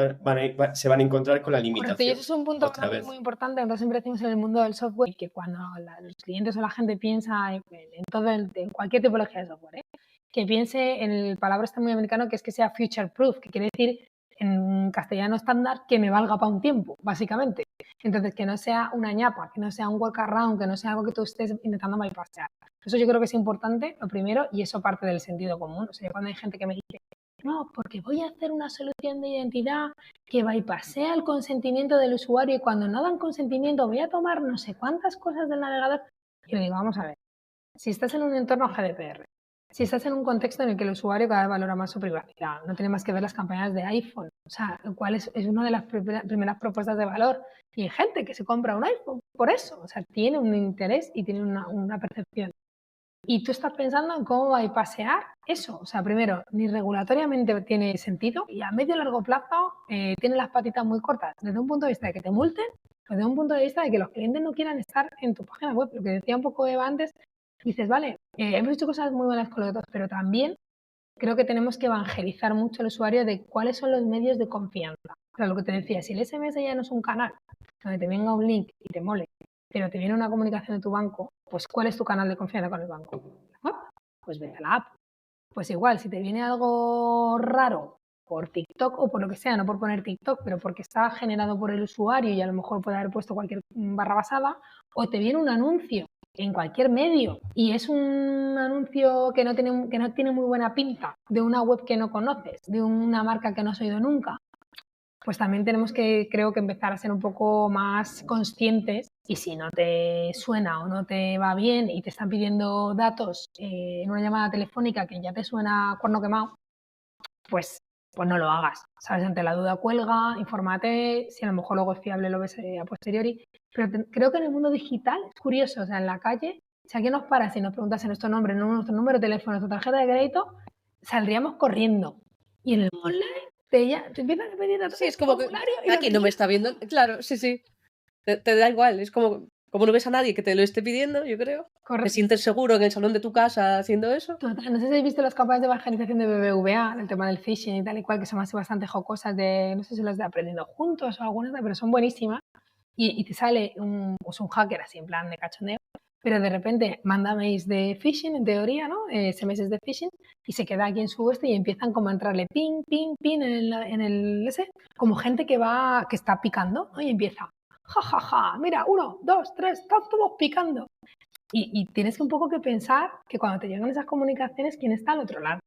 B: se van a encontrar con la
C: Correcto, y
B: limitación
C: eso es un punto
B: otra vez.
C: muy importante. Entonces siempre decimos en el mundo del software que cuando los clientes o la gente piensa en cualquier tipología de software, que piense en el palabra está muy americano, que es que sea future proof, que quiere decir en castellano estándar que me valga para un tiempo, básicamente. Entonces, que no sea una ñapa, que no sea un workaround, que no sea algo que tú estés intentando bypassear. Eso yo creo que es importante, lo primero, y eso parte del sentido común. O sea, cuando hay gente que me dice, no, porque voy a hacer una solución de identidad que bypassea el consentimiento del usuario y cuando no dan consentimiento voy a tomar no sé cuántas cosas del navegador. Y le digo, vamos a ver, si estás en un entorno GDPR, si estás en un contexto en el que el usuario cada vez valora más su privacidad, no tiene más que ver las campañas de iPhone, o sea, cuál es una de las primeras propuestas de valor. Y hay gente que se compra un iPhone por eso, o sea, tiene un interés y tiene una percepción. Y tú estás pensando en cómo bypassear eso. O sea, primero, ni regulatoriamente tiene sentido y a medio y largo plazo tiene las patitas muy cortas. Desde un punto de vista de que te multen, o desde un punto de vista de que los clientes no quieran estar en tu página web. Lo que decía un poco Eva antes, dices, vale, hemos hecho cosas muy buenas con los datos, pero también creo que tenemos que evangelizar mucho al usuario de cuáles son los medios de confianza. O sea, lo que te decía, si el SMS ya no es un canal donde te venga un link y te mole, pero te viene una comunicación de tu banco, pues ¿cuál es tu canal de confianza con el banco? ¿La app? Pues vete a la app. Pues igual, si te viene algo raro por TikTok o por lo que sea, no por poner TikTok, pero porque está generado por el usuario y a lo mejor puede haber puesto cualquier barra basada, o te viene un anuncio en cualquier medio y es un anuncio que no tiene muy buena pinta, de una web que no conoces, de una marca que no has oído nunca, pues también tenemos que, creo que empezar a ser un poco más conscientes y si no te suena o no te va bien y te están pidiendo datos en una llamada telefónica que ya te suena cuerno quemado, pues no lo hagas, ¿sabes? Ante la duda cuelga, infórmate, si a lo mejor luego es fiable lo ves a posteriori. Pero creo que en el mundo digital es curioso, o sea, en la calle, si alguien nos para y nos pregunta si nuestro nombre, nuestro número de teléfono, nuestra tarjeta de crédito, saldríamos corriendo. Y en el online te empiezan a pedir datos
A: Sí, es como que
C: formulario y
A: aquí no me está viendo. Claro, sí. Te da igual, es como no ves a nadie que te lo esté pidiendo, yo creo. Te
C: Correcto.
A: sientes seguro en el salón de tu casa haciendo eso.
C: Total, no sé si habéis visto las campañas de evangelización de BBVA, el tema del phishing y tal y cual, que son así bastante jocosas de, no sé si las de Aprendiendo Juntos o algunas, pero son buenísimas. Y te sale un hacker así en plan de cachondeo, pero de repente manda mails de phishing, en teoría, ¿no? SMS de phishing, y se queda aquí en su y empiezan como a entrarle ping, ping, ping en el ese, como gente que está picando, ¿no? Y empieza, ja, ja, ja, mira, 1, 2, 3, están todos picando. Y tienes un poco que pensar que cuando te llegan esas comunicaciones, ¿quién está al otro lado?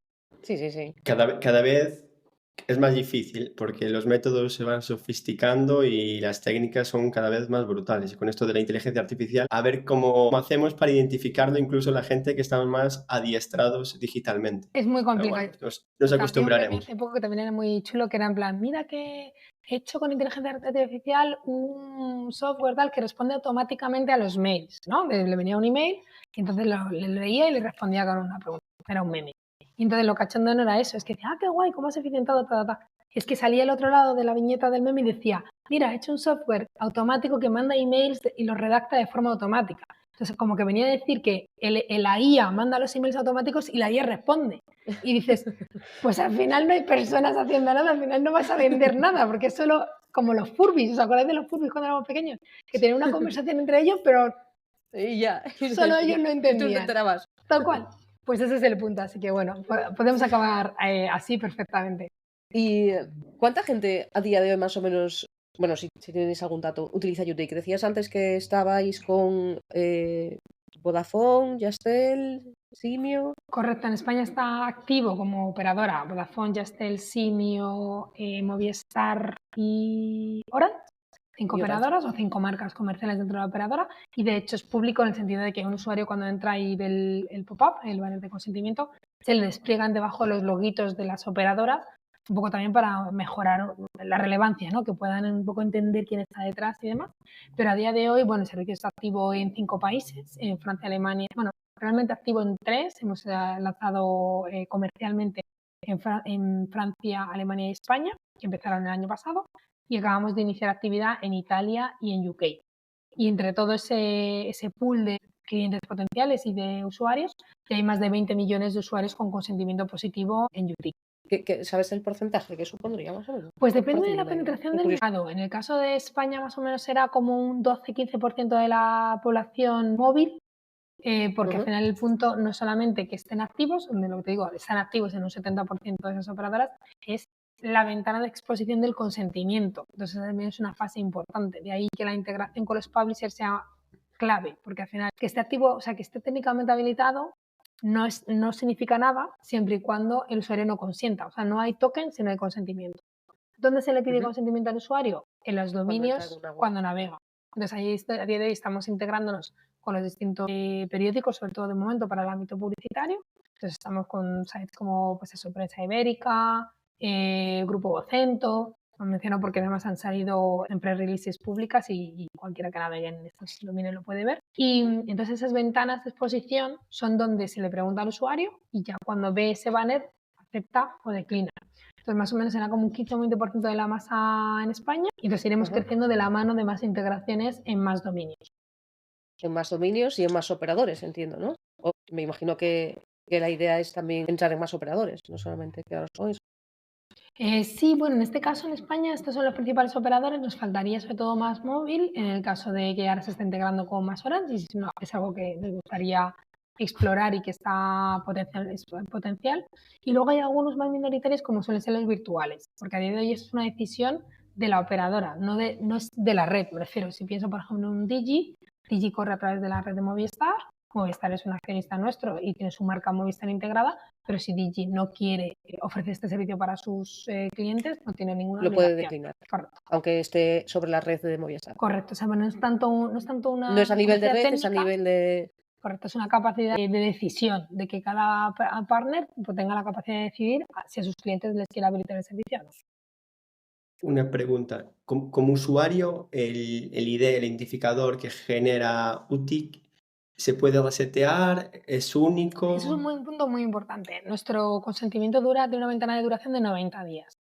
A: Sí.
B: Cada vez es más difícil porque los métodos se van sofisticando y las técnicas son cada vez más brutales. Y con esto de la inteligencia artificial, a ver cómo hacemos para identificarlo incluso la gente que estamos más adiestrados digitalmente.
C: Es muy
B: Pero
C: complicado.
B: bueno, nos acostumbraremos.
C: Hace poco que también era muy chulo, que era en plan, mira que he hecho con inteligencia artificial un software tal que responde automáticamente a los mails, ¿no? Le venía un email y entonces le leía y le respondía con una pregunta. Era un meme. Y entonces lo cachondo no era eso, es que decía, qué guay, cómo has eficientado, Es que salía al otro lado de la viñeta del meme y decía, mira, he hecho un software automático que manda emails y los redacta de forma automática. Entonces, como que venía a decir que la IA manda los emails automáticos y la IA responde. Y dices, pues al final no hay personas haciendo nada, al final no vas a vender nada, porque es solo como los Furbies. ¿Os acordáis de los Furbies cuando éramos pequeños? Que tenían una conversación entre ellos, pero
A: Y ya.
C: solo ellos no
A: Y tú te
C: entendían.
A: enterabas.
C: Tal cual. Pues ese es el punto, así que bueno, podemos acabar así perfectamente.
A: ¿Y cuánta gente a día de hoy más o menos, bueno, si tienes algún dato, utiliza YouTake? Decías antes que estabais con Vodafone, Yastel, Simio.
C: Correcto, en España está activo como operadora Vodafone, Yastel, Simio, Movistar y Orange. 5 operadoras o 5 marcas comerciales dentro de la operadora, y de hecho es público en el sentido de que un usuario cuando entra y ve el pop-up, el banner de consentimiento, se le despliegan debajo los loguitos de las operadoras, un poco también para mejorar la relevancia, ¿no? Que puedan un poco entender quién está detrás y demás. Pero a día de hoy, bueno, el servicio está activo en 5 países, en Francia, Alemania, bueno, realmente activo en 3, hemos lanzado comercialmente en Francia, Alemania y España, que empezaron el año pasado, y acabamos de iniciar actividad en Italia y en UK. Y entre todo ese pool de clientes potenciales y de usuarios, ya hay más de 20 millones de usuarios con consentimiento positivo en YouTake.
A: ¿Sabes el porcentaje que supondría más o menos?
C: Pues depende de la penetración del mercado. En el caso de España más o menos era como un 12-15% de la población móvil, porque al final el punto no solamente que estén activos, donde lo que te digo, están activos en un 70% de esas operadoras, es la ventana de exposición del consentimiento. Entonces también es una fase importante. De ahí que la integración con los publishers sea clave, porque al final que esté activo, o sea, que esté técnicamente habilitado, no significa nada siempre y cuando el usuario no consienta. O sea, no hay token si no hay consentimiento. ¿Dónde se le pide consentimiento al usuario? En los dominios cuando navega. Entonces ahí a día de hoy estamos integrándonos con los distintos periódicos, sobre todo de momento para el ámbito publicitario. Entonces estamos con sites como pues eso, Prensa Ibérica, Grupo Vocento, lo menciono porque además han salido en pre-releases públicas y cualquiera que navegue en estos dominios lo puede ver. Y entonces esas ventanas de exposición son donde se le pregunta al usuario y ya cuando ve ese banner acepta o declina. Entonces más o menos será como un 15 o 20% de la masa en España y entonces iremos creciendo de la mano de más integraciones en más dominios.
A: En más dominios y en más operadores, entiendo, ¿no? Me imagino que la idea es también entrar en más operadores, no solamente quedaros con eso.
C: Sí, bueno, en este caso en España estos son los principales operadores, nos faltaría sobre todo más móvil, en el caso de que ahora se está integrando con más Orange, y no, es algo que nos gustaría explorar y que está potencial. Y luego hay algunos más minoritarios como suelen ser los virtuales, porque a día de hoy es una decisión de la operadora, no es de la red, me refiero. Si pienso, por ejemplo, en un Digi corre a través de la red de Movistar, Movistar es un accionista nuestro y tiene su marca Movistar integrada, pero si Digi no quiere ofrecer este servicio para sus clientes, no tiene ninguna
A: Lo puede
C: obligación.
A: declinar,
C: Correcto.
A: aunque esté sobre la red de Movistar.
C: Correcto, o sea, no es tanto una
A: No es a nivel de
C: capacidad
A: red, es a
C: técnica,
A: nivel de...
C: correcto, es una capacidad de decisión, de que cada partner pues, tenga la capacidad de decidir si a sus clientes les quiere habilitar el servicio o no.
B: Una pregunta. Como usuario, el ID, el identificador que genera UTIC, ¿se puede resetear? ¿Es único?
C: Eso es un punto muy importante. Nuestro consentimiento tiene una ventana de duración de 90 días.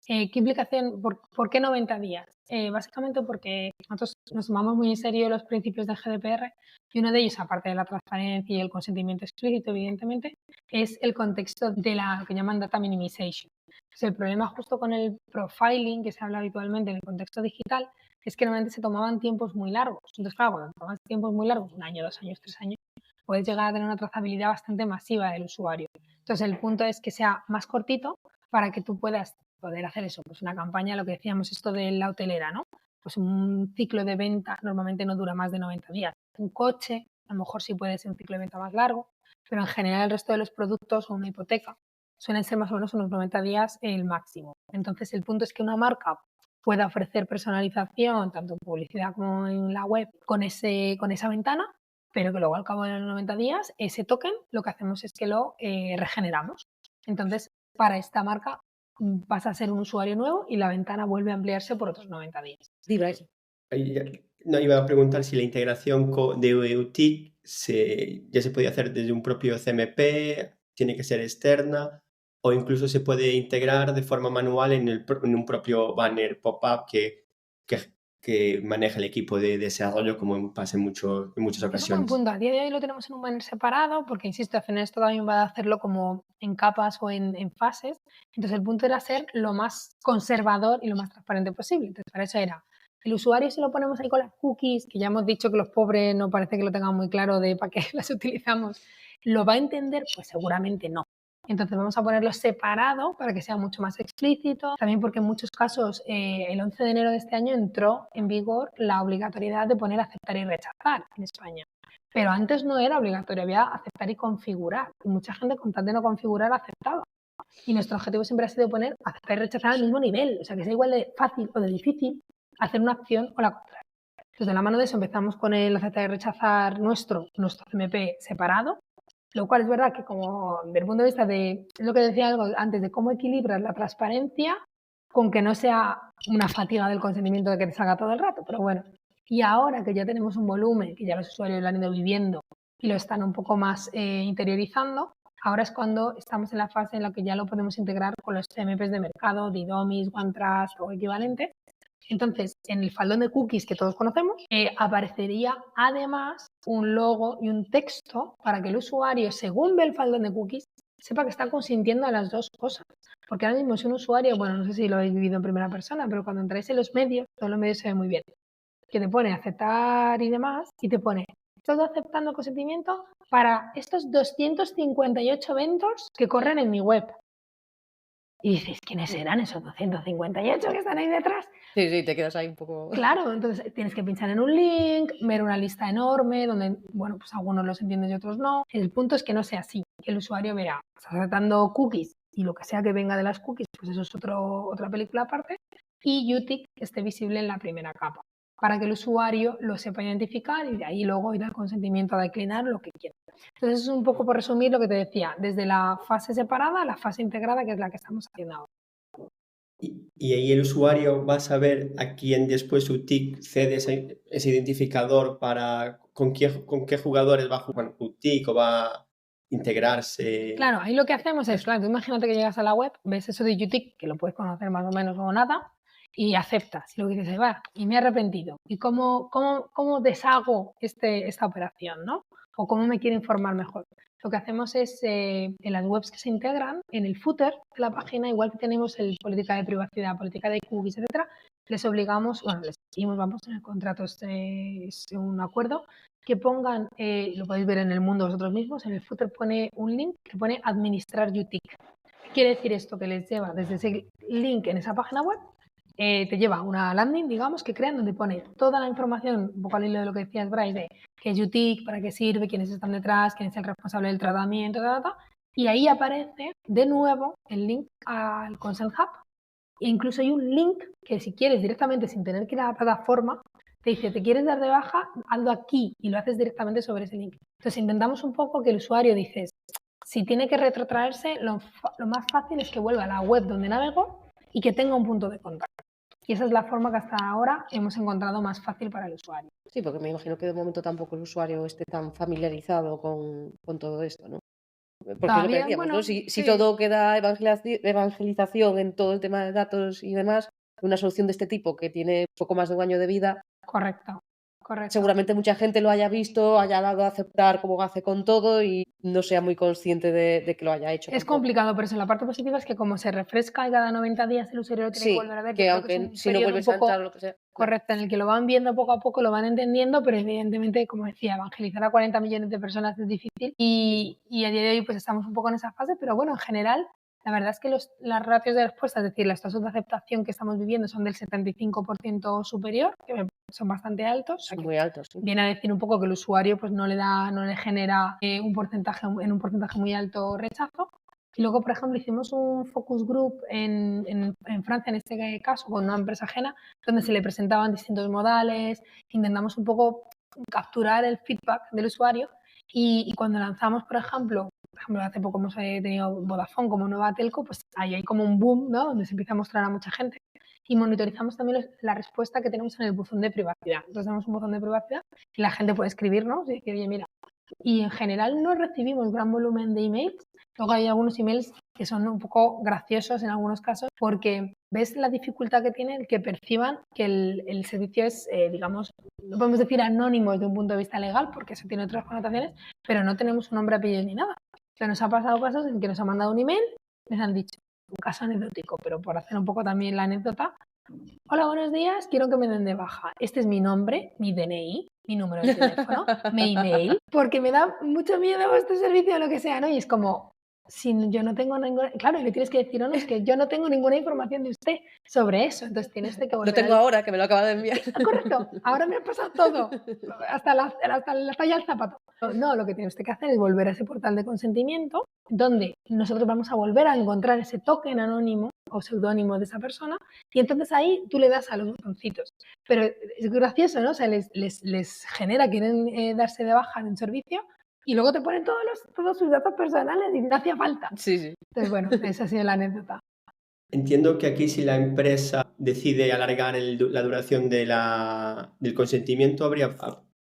C: ¿Qué implicación? ¿Por qué 90 días? Básicamente porque nosotros nos tomamos muy en serio los principios del GDPR y uno de ellos, aparte de la transparencia y el consentimiento explícito, evidentemente, es el contexto de lo que llaman data minimization. Entonces, el problema justo con el profiling que se habla habitualmente en el contexto digital es que normalmente se tomaban tiempos muy largos. Entonces, claro, cuando tomas tiempos muy largos, 1 año, 2 años, 3 años, puedes llegar a tener una trazabilidad bastante masiva del usuario. Entonces, el punto es que sea más cortito para que tú puedas poder hacer eso, pues una campaña, lo que decíamos esto de la hotelera, ¿no? Pues un ciclo de venta normalmente no dura más de 90 días. Un coche, a lo mejor sí puede ser un ciclo de venta más largo, pero en general el resto de los productos o una hipoteca suelen ser más o menos unos 90 días el máximo. Entonces el punto es que una marca pueda ofrecer personalización, tanto en publicidad como en la web, con esa ventana, pero que luego al cabo de los 90 días ese token lo que hacemos es que lo regeneramos. Entonces, para esta marca pasa a ser un usuario nuevo y la ventana vuelve a ampliarse por otros 90 días.
B: No, iba a preguntar si la integración de UTIC ya se puede hacer desde un propio CMP, tiene que ser externa, o incluso se puede integrar de forma manual en un propio banner pop-up que maneja el equipo de desarrollo, como pasa en muchas
C: Eso es un
B: ocasiones.
C: punto. A día de hoy lo tenemos en un banner separado porque, insisto, al final esto también va a hacerlo como en capas o en fases. Entonces el punto era ser lo más conservador y lo más transparente posible. Entonces para eso era el usuario, si lo ponemos ahí con las cookies, que ya hemos dicho que los pobres no parece que lo tengan muy claro de para qué las utilizamos, ¿lo va a entender? Pues seguramente no. Entonces vamos a ponerlo separado para que sea mucho más explícito. También porque en muchos casos el 11 de enero de este año entró en vigor la obligatoriedad de poner aceptar y rechazar en España. Pero antes no era obligatorio, había aceptar y configurar. Y mucha gente con tal de no configurar aceptaba. Y nuestro objetivo siempre ha sido poner aceptar y rechazar al mismo nivel. O sea, que sea igual de fácil o de difícil hacer una acción o la contraria. Entonces, de la mano de eso empezamos con el aceptar y rechazar nuestro CMP separado. Lo cual es verdad que como desde el punto de vista de, es lo que decía algo antes, de cómo equilibras la transparencia con que no sea una fatiga del consentimiento de que te salga todo el rato, pero bueno. Y ahora que ya tenemos un volumen, que ya los usuarios lo han ido viviendo y lo están un poco más interiorizando, ahora es cuando estamos en la fase en la que ya lo podemos integrar con los CMPs de mercado, Didomis, OneTrust o equivalente. Entonces, en el faldón de cookies que todos conocemos, aparecería además un logo y un texto para que el usuario, según ve el faldón de cookies, sepa que está consintiendo a las dos cosas. Porque ahora mismo si un usuario, bueno, no sé si lo habéis vivido en primera persona, pero cuando entráis en los medios, todos los medios se ven muy bien, que te pone aceptar y demás, y te pone, estoy aceptando el consentimiento para estos 258 vendors que corren en mi web. Y dices, ¿quiénes serán esos 258 que están ahí detrás?
A: Sí, te quedas ahí un poco...
C: Claro, entonces tienes que pinchar en un link, ver una lista enorme donde, bueno, pues algunos los entiendes y otros no. El punto es que no sea así, que el usuario vea, estás aceptando cookies y lo que sea que venga de las cookies, pues eso es otra película aparte. Y UTIC esté visible en la primera capa, para que el usuario lo sepa identificar y de ahí luego ir al consentimiento a declinar lo que quiera. Entonces es un poco por resumir lo que te decía, desde la fase separada a la fase integrada, que es la que estamos haciendo ahora.
B: Y ahí el usuario va a saber a quién después UTIC cede ese identificador para con qué jugadores va a jugar UTIC o va a integrarse.
C: Claro, ahí lo que hacemos es, claro, tú imagínate que llegas a la web, ves eso de UTIC, que lo puedes conocer más o menos o nada, y aceptas. Y lo que dices, va, y me he arrepentido. ¿Y cómo deshago esta operación, no? O cómo me quiero informar mejor. Lo que hacemos es, en las webs que se integran, en el footer de la página, igual que tenemos el política de privacidad, política de cookies, etcétera, les obligamos, bueno, les pedimos, vamos en el contrato, es un acuerdo, que pongan, lo podéis ver en el mundo vosotros mismos, en el footer pone un link que pone administrar UTIC. ¿Qué quiere decir esto? Que les lleva desde ese link en esa página web te lleva a una landing, digamos, que crean donde pone toda la información, un poco al hilo de lo que decías, Bryce, de qué es UTIC, para qué sirve, quiénes están detrás, quién es el responsable del tratamiento, y ahí aparece de nuevo el link al Consent Hub. E incluso hay un link que si quieres directamente sin tener que ir a la plataforma, te dice, ¿te quieres dar de baja? Hazlo aquí y lo haces directamente sobre ese link. Entonces intentamos un poco que el usuario dices, si tiene que retrotraerse, lo más fácil es que vuelva a la web donde navegó y que tenga un punto de contacto. Y esa es la forma que hasta ahora hemos encontrado más fácil para el usuario.
A: Sí, porque me imagino que de momento tampoco el usuario esté tan familiarizado con todo esto, ¿no? Porque es lo que decíamos, ¿no? Si todo queda evangelización en todo el tema de datos y demás, una solución de este tipo que tiene poco más de un año de vida.
C: Correcto.
A: Seguramente mucha gente lo haya visto, haya dado a aceptar como hace con todo y no sea muy consciente de que lo haya hecho.
C: Es complicado, pero eso, la parte positiva es que como se refresca y cada 90 días el usuario lo tiene que volver a ver.
A: Que aunque si no vuelves a entrar o lo que sea.
C: Correcto, en el que lo van viendo poco a poco, lo van entendiendo, pero evidentemente, como decía, evangelizar a 40 millones de personas es difícil y a día de hoy pues estamos un poco en esa fase, pero bueno, en general la verdad es que las ratios de respuesta, es decir, las tasas de aceptación que estamos viviendo son del 75% superior, que son bastante altos.
A: Son muy altos, sí.
C: Viene a decir un poco que el usuario pues no le genera un porcentaje muy alto rechazo. Y luego, por ejemplo, hicimos un focus group en Francia, en este caso, con una empresa ajena, donde se le presentaban distintos modales, intentamos un poco capturar el feedback del usuario y cuando lanzamos, por ejemplo, hace poco hemos tenido Vodafone como nueva telco, pues ahí hay como un boom, ¿no? Donde se empieza a mostrar a mucha gente. Y monitorizamos también la respuesta que tenemos en el buzón de privacidad. Entonces tenemos un buzón de privacidad y la gente puede escribirnos y decir, oye, mira. Y en general no recibimos gran volumen de emails. Luego hay algunos emails que son un poco graciosos en algunos casos porque ves la dificultad que tiene el que perciban que el servicio es, digamos, no podemos decir anónimo desde un punto de vista legal porque eso tiene otras connotaciones, pero no tenemos un nombre, apellido ni nada. O sea, nos ha pasado casos en que nos han mandado un email, les han dicho, un caso anecdótico, pero por hacer un poco también la anécdota. Hola, buenos días, quiero que me den de baja. Este es mi nombre, mi DNI, mi número de teléfono, mi email, porque me da mucho miedo vuestro servicio o lo que sea, ¿no? Y es como, si yo no tengo ninguna... Claro, le tienes que decir, no, es que yo no tengo ninguna información de usted sobre eso, entonces tienes que volver.
A: Lo tengo ahora, que me lo acaba de enviar.
C: Correcto, ahora me ha pasado todo, hasta la talla del zapato. No, lo que tiene usted que hacer es volver a ese portal de consentimiento, donde nosotros vamos a volver a encontrar ese token anónimo o seudónimo de esa persona, y entonces ahí tú le das a los botoncitos. Pero es gracioso, ¿no? O sea, les genera, quieren darse de baja en un servicio, y luego te ponen todos sus datos personales y no hacía falta.
A: Sí.
C: Entonces, bueno, esa ha sido la anécdota.
B: Entiendo que aquí si la empresa decide alargar la duración del consentimiento,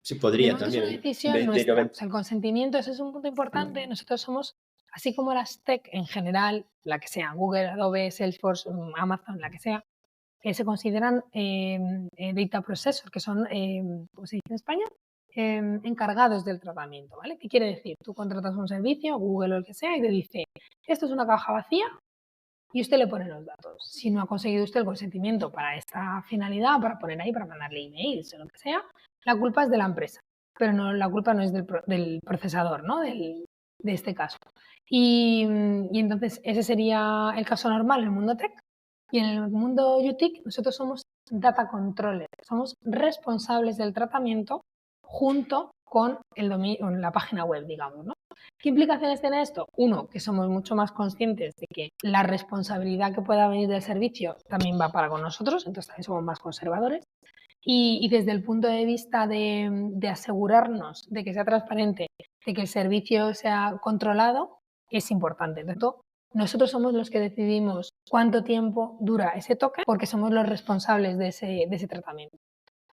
B: se podría también.
C: Es una decisión nuestra. O sea, el consentimiento, ese es un punto importante. Nosotros somos, así como las tech en general, la que sea, Google, Adobe, Salesforce, Amazon, la que sea, se consideran data processors, que son, ¿cómo se dice en España? Encargados del tratamiento, ¿vale? ¿Qué quiere decir? Tú contratas un servicio, Google o el que sea, y te dice, esto es una caja vacía y usted le pone los datos. Si no ha conseguido usted el consentimiento para esta finalidad, para poner ahí, para mandarle emails o lo que sea, la culpa es de la empresa, pero no, la culpa no es del procesador, ¿no? De este caso. Y entonces ese sería el caso normal en el mundo tech. Y en el mundo UTIC nosotros somos data controllers, somos responsables del tratamiento junto con la página web, digamos, ¿no? ¿Qué implicaciones tiene esto? Uno, que somos mucho más conscientes de que la responsabilidad que pueda venir del servicio también va para con nosotros, entonces también somos más conservadores. Y desde el punto de vista de asegurarnos de que sea transparente, de que el servicio sea controlado, es importante. Entonces, nosotros somos los que decidimos cuánto tiempo dura ese token porque somos los responsables de ese tratamiento.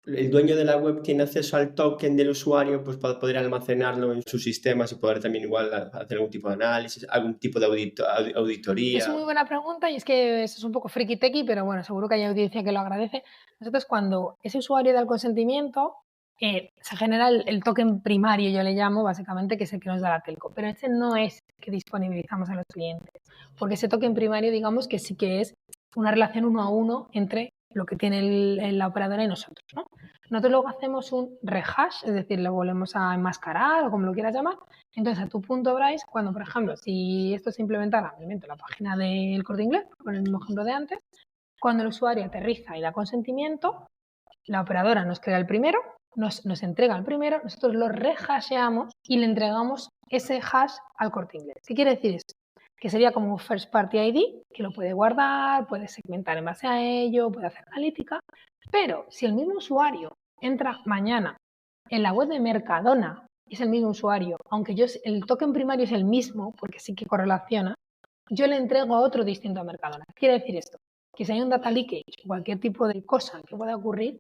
B: El dueño de la web tiene acceso al token del usuario, pues para poder almacenarlo en sus sistemas y poder también igual hacer algún tipo de análisis, algún tipo de auditoría.
C: Es una muy buena pregunta y es que eso es un poco friki tequi, pero bueno, seguro que hay audiencia que lo agradece. Nosotros cuando ese usuario da el consentimiento, se genera el token primario, yo le llamo, básicamente, que es el que nos da la telco, pero ese no es el que disponibilizamos a los clientes, porque ese token primario, digamos que sí que es una relación 1 a 1 entre lo que tiene la operadora y nosotros, ¿no? Nosotros luego hacemos un rehash, es decir, lo volvemos a enmascarar o como lo quieras llamar. Entonces, a tu punto, Bryce, cuando, por ejemplo, si esto se implementara, la página del Corte Inglés, con el mismo ejemplo de antes, Cuando el usuario aterriza y da consentimiento, la operadora nos crea el primero, nos entrega el primero, nosotros lo rehasheamos y le entregamos ese hash al Corte Inglés. ¿Qué quiere decir esto? Que sería como un First Party ID, que lo puede guardar, puede segmentar en base a ello, puede hacer analítica, pero si el mismo usuario entra mañana en la web de Mercadona, es el mismo usuario, aunque el token primario es el mismo, porque sí que correlaciona, yo le entrego a otro distinto a Mercadona. ¿Qué quiere decir esto? Que si hay un data leakage o cualquier tipo de cosa que pueda ocurrir,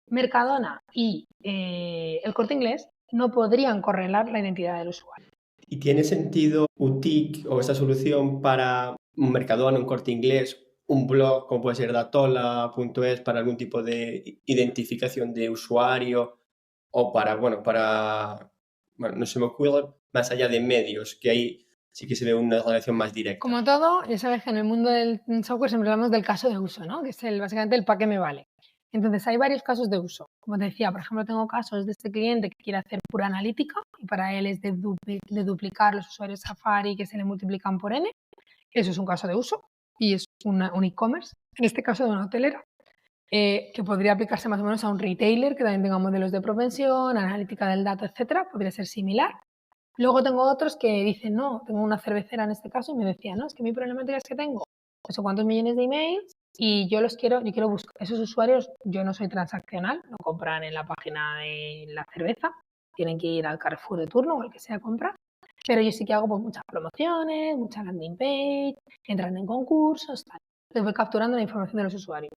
C: Mercadona y el Corte Inglés no podrían correlar la identidad del usuario.
B: ¿Y tiene sentido UTIC o esta solución para un Mercadona, un Corte Inglés, un blog como puede ser datola.es para algún tipo de identificación de usuario o no se me ocurre, más allá de medios, que ahí sí que se ve una relación más directa?
C: Como todo, ya sabes que en el mundo del software siempre hablamos del caso de uso, ¿no? Que es básicamente el para qué me vale. Entonces, hay varios casos de uso. Como te decía, por ejemplo, tengo casos de este cliente que quiere hacer pura analítica y para él es de duplicar los usuarios Safari que se le multiplican por n. Eso es un caso de uso y es un e-commerce, en este caso de una hotelera, que podría aplicarse más o menos a un retailer que también tenga modelos de propensión, analítica del dato, etcétera. Podría ser similar. Luego tengo otros que dicen, no, tengo una cervecera en este caso y me decía, no, es que mi problemática es que tengo no sé cuántos millones de emails y yo quiero buscar. Esos usuarios, yo no soy transaccional, no compran en la página de la cerveza, tienen que ir al Carrefour de turno o el que sea a comprar, pero yo sí que hago pues, muchas promociones, mucha landing page, entran en concursos, tal. Entonces voy capturando la información de los usuarios.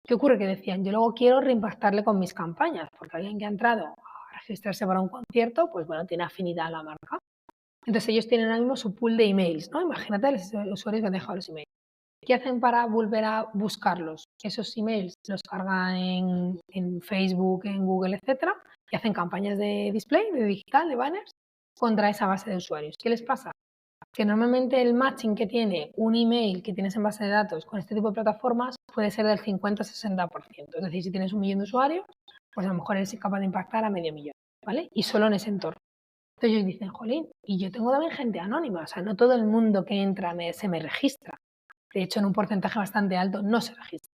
C: ¿Qué ocurre? Que decían, yo luego quiero reimpactarle con mis campañas, porque alguien que ha entrado a registrarse para un concierto, pues bueno, tiene afinidad a la marca. Entonces ellos tienen ahora mismo su pool de emails, ¿no? Imagínate los usuarios que han dejado los emails. ¿Qué hacen para volver a buscarlos? Esos emails los cargan en Facebook, en Google, etcétera, y hacen campañas de display, de digital, de banners, contra esa base de usuarios. ¿Qué les pasa? Que normalmente el matching que tiene un email que tienes en base de datos con este tipo de plataformas puede ser del 50-60%. Es decir, si tienes 1 millón de usuarios, pues a lo mejor eres capaz de impactar a medio millón, ¿vale? Y solo en ese entorno. Entonces ellos dicen, jolín, y yo tengo también gente anónima, o sea, no todo el mundo que entra se me registra. De hecho, en un porcentaje bastante alto no se registra.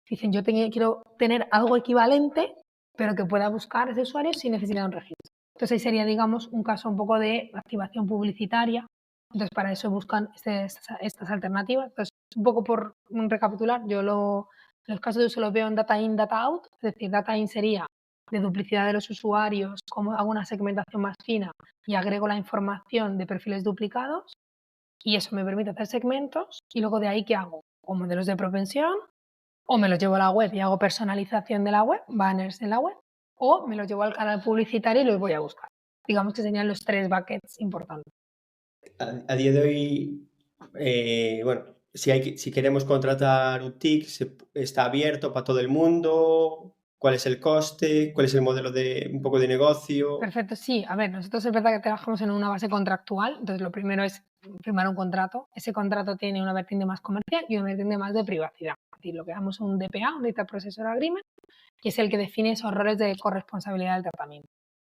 C: Dicen, yo quiero tener algo equivalente, pero que pueda buscar ese usuario sin necesidad de un registro. Entonces ahí sería, digamos, un caso un poco de activación publicitaria. Entonces para eso buscan estas alternativas. Entonces, un poco por recapitular, yo los casos de uso los veo en data in, data out. Es decir, data in sería de duplicidad de los usuarios, cómo hago una segmentación más fina y agrego la información de perfiles duplicados y eso me permite hacer segmentos y luego de ahí ¿qué hago? O modelos de propensión o me los llevo a la web y hago personalización de la web, banners en la web, o me los llevo al canal publicitario y los voy a buscar. Digamos que serían los 3 buckets importantes.
B: A día de hoy, bueno, si queremos contratar un TIC, ¿está abierto para todo el mundo? ¿Cuál es el coste? ¿Cuál es el modelo de un poco de negocio?
C: Perfecto, sí. A ver, nosotros es verdad que trabajamos en una base contractual, entonces lo primero es firmar un contrato. Ese contrato tiene una vertiente más comercial y una vertiente más de privacidad. Es decir, lo que damos es un DPA, un Data Processor Agreement, que es el que define esos roles de corresponsabilidad del tratamiento.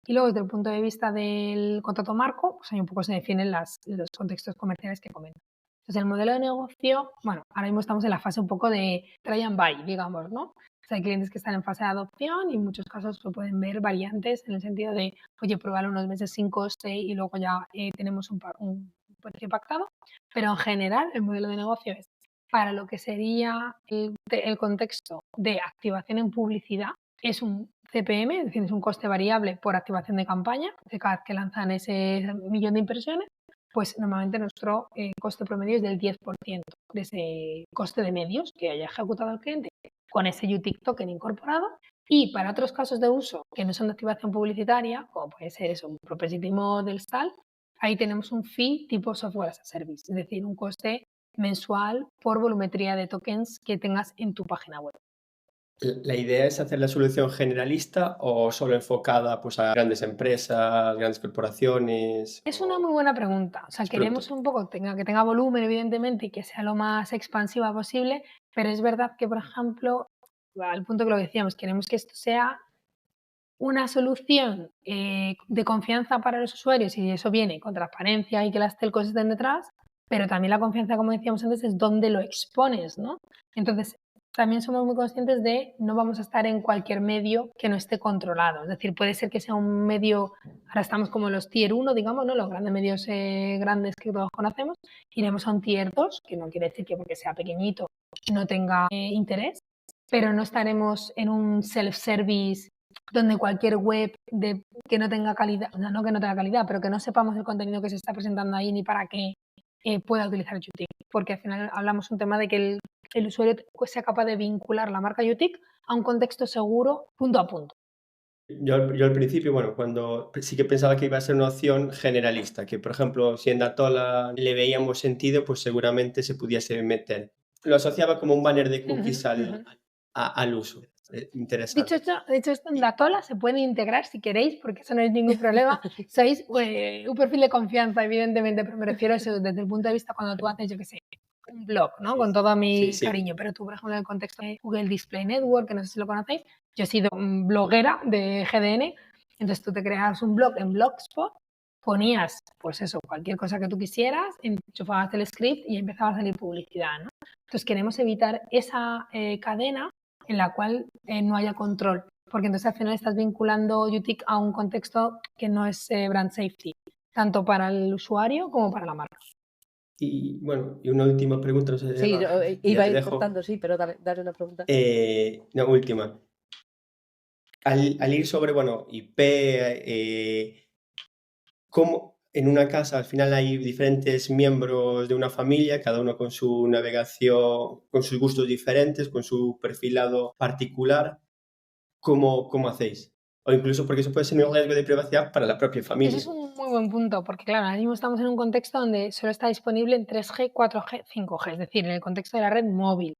C: Y luego, desde el punto de vista del contrato marco, pues ahí un poco se definen los contextos comerciales que comento. Entonces, el modelo de negocio, bueno, ahora mismo estamos en la fase un poco de try and buy, digamos, ¿no? O sea, hay clientes que están en fase de adopción y en muchos casos se pueden ver variantes en el sentido de, oye, probarlo unos meses sin coste y luego ya tenemos un precio pactado. Pero en general, el modelo de negocio es para lo que sería el contexto de activación en publicidad, es un CPM, es decir, es un coste variable por activación de campaña, de cada vez que lanzan ese millón de impresiones, pues normalmente nuestro coste promedio es del 10% de ese coste de medios que haya ejecutado el cliente con ese UTIC token incorporado. Y para otros casos de uso que no son de activación publicitaria, como puede ser eso, un propensity models, tal, ahí tenemos un fee tipo software as a service, es decir, un coste mensual por volumetría de tokens que tengas en tu página web.
B: ¿La idea es hacer la solución generalista o solo enfocada pues, a grandes empresas, grandes corporaciones?
C: Es una muy buena pregunta. O sea, queremos un poco que tenga volumen, evidentemente, y que sea lo más expansiva posible, pero es verdad que, por ejemplo, al punto que lo decíamos, queremos que esto sea una solución de confianza para los usuarios y eso viene con transparencia y que las telcos estén detrás, pero también la confianza, como decíamos antes, es dónde lo expones, ¿no? Entonces, también somos muy conscientes de no vamos a estar en cualquier medio que no esté controlado. Es decir, puede ser que sea un medio, ahora estamos como los tier 1, digamos, ¿no? Los grandes medios grandes que todos conocemos, iremos a un tier 2, que no quiere decir que porque sea pequeñito no tenga interés, pero no estaremos en un self-service donde cualquier web que no tenga calidad, no que no tenga calidad, pero que no sepamos el contenido que se está presentando ahí ni para qué pueda utilizar Utic, porque al final hablamos un tema de que el usuario sea capaz de vincular la marca Utic a un contexto seguro punto a punto.
B: Yo al principio, bueno, cuando sí que pensaba que iba a ser una opción generalista, que por ejemplo, si en Datola le veíamos sentido, pues seguramente se pudiese meter. Lo asociaba como un banner de cookies al uso. Interesante.
C: Dicho esto, en Datola se puede integrar si queréis, porque eso no es ningún problema. Sois un perfil de confianza, evidentemente, pero me refiero a eso desde el punto de vista cuando tú haces, yo qué sé, un blog, ¿no? Con todo mi cariño, pero tú, por ejemplo, en el contexto de Google Display Network, que no sé si lo conocéis, yo he sido bloguera de GDN, entonces tú te creas un blog en Blogspot, ponías, pues eso, cualquier cosa que tú quisieras, enchufabas el script y empezaba a salir publicidad, ¿no? Entonces queremos evitar esa cadena en la cual no haya control, porque entonces al final estás vinculando Utic a un contexto que no es brand safety, tanto para el usuario como para la marca.
B: Y bueno, y una última pregunta, no sé si
A: Sí, iba a ir
B: dejo.
A: cortando, sí, pero dale una pregunta.
B: No, última. Al ir sobre, bueno, IP, ¿cómo en una casa al final hay diferentes miembros de una familia, cada uno con su navegación, con sus gustos diferentes, con su perfilado particular? ¿Cómo hacéis? O incluso porque eso puede ser un riesgo de privacidad para la propia familia.
C: Eso es un muy buen punto, porque claro, ahora mismo estamos en un contexto donde solo está disponible en 3G, 4G, 5G, es decir, en el contexto de la red móvil.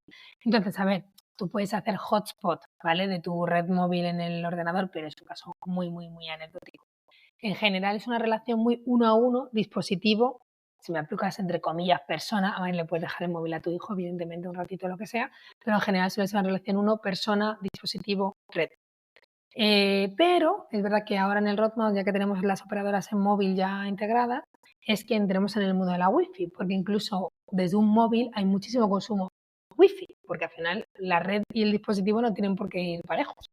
C: Entonces, a ver, tú puedes hacer hotspot, ¿vale? De tu red móvil en el ordenador, pero es un caso muy, muy, muy anecdótico. En general es una relación muy uno a uno, dispositivo, si me aplicas entre comillas persona, a ver, le puedes dejar el móvil a tu hijo, evidentemente un ratito lo que sea, pero en general suele ser una relación uno, persona, dispositivo, red. Pero es verdad que ahora en el roadmap, ya que tenemos las operadoras en móvil ya integradas, es que entremos en el mundo de la Wi-Fi, porque incluso desde un móvil hay muchísimo consumo Wi-Fi, porque al final la red y el dispositivo no tienen por qué ir parejos.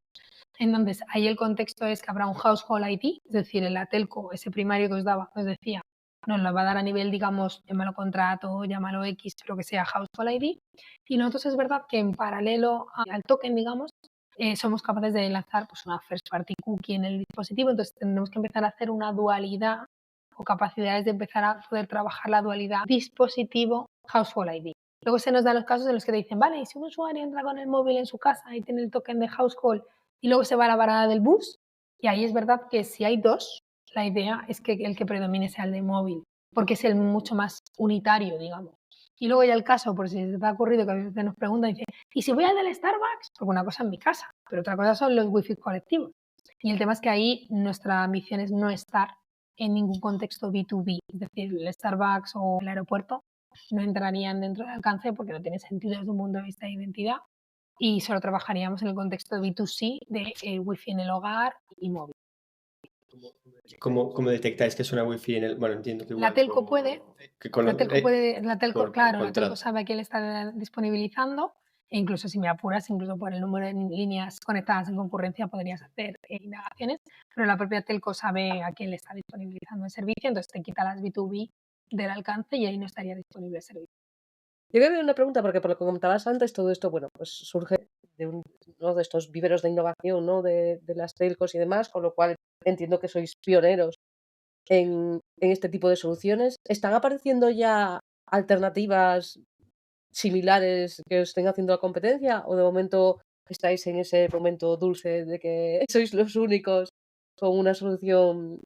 C: Entonces, ahí el contexto es que habrá un household ID, es decir, el telco, ese primario que os decía, nos lo va a dar a nivel, digamos, llámalo contrato, llámalo X, pero que sea household ID. Y nosotros es verdad que en paralelo al token, digamos, somos capaces de lanzar pues, una first party cookie en el dispositivo, entonces tendremos que empezar a hacer una dualidad o capacidades de empezar a poder trabajar la dualidad dispositivo household ID. Luego se nos dan los casos en los que te dicen, vale, y si un usuario entra con el móvil en su casa y tiene el token de household y luego se va a la parada del bus, y ahí es verdad que si hay dos, la idea es que el que predomine sea el de móvil, porque es el mucho más unitario, digamos. Y luego ya el caso, por si se te ha ocurrido que a veces nos preguntan, dice, ¿y si voy al del Starbucks? Porque una cosa es mi casa, pero otra cosa son los wifi colectivos. Y el tema es que ahí nuestra misión es no estar en ningún contexto B2B, es decir, el Starbucks o el aeropuerto no entrarían dentro del alcance porque no tiene sentido desde un punto de vista de identidad y solo trabajaríamos en el contexto B2C de wifi en el hogar y móvil.
B: ¿Cómo detectáis que es una wifi en el...? Bueno, entiendo que igual
C: La telco puede, la telco sabe a quién le está disponibilizando e incluso si me apuras, incluso por el número de líneas conectadas en concurrencia podrías hacer indagaciones, pero la propia telco sabe a quién le está disponibilizando el servicio, entonces te quita las B2B del alcance y ahí no estaría disponible el servicio.
A: Yo creo que una pregunta, porque por lo que comentabas antes, todo esto, bueno, pues surge de uno de estos viveros de innovación, ¿no? De las telcos y demás, con lo cual entiendo que sois pioneros en este tipo de soluciones. ¿Están apareciendo ya alternativas similares que os estén haciendo la competencia? ¿O de momento estáis en ese momento dulce de que sois los únicos con una solución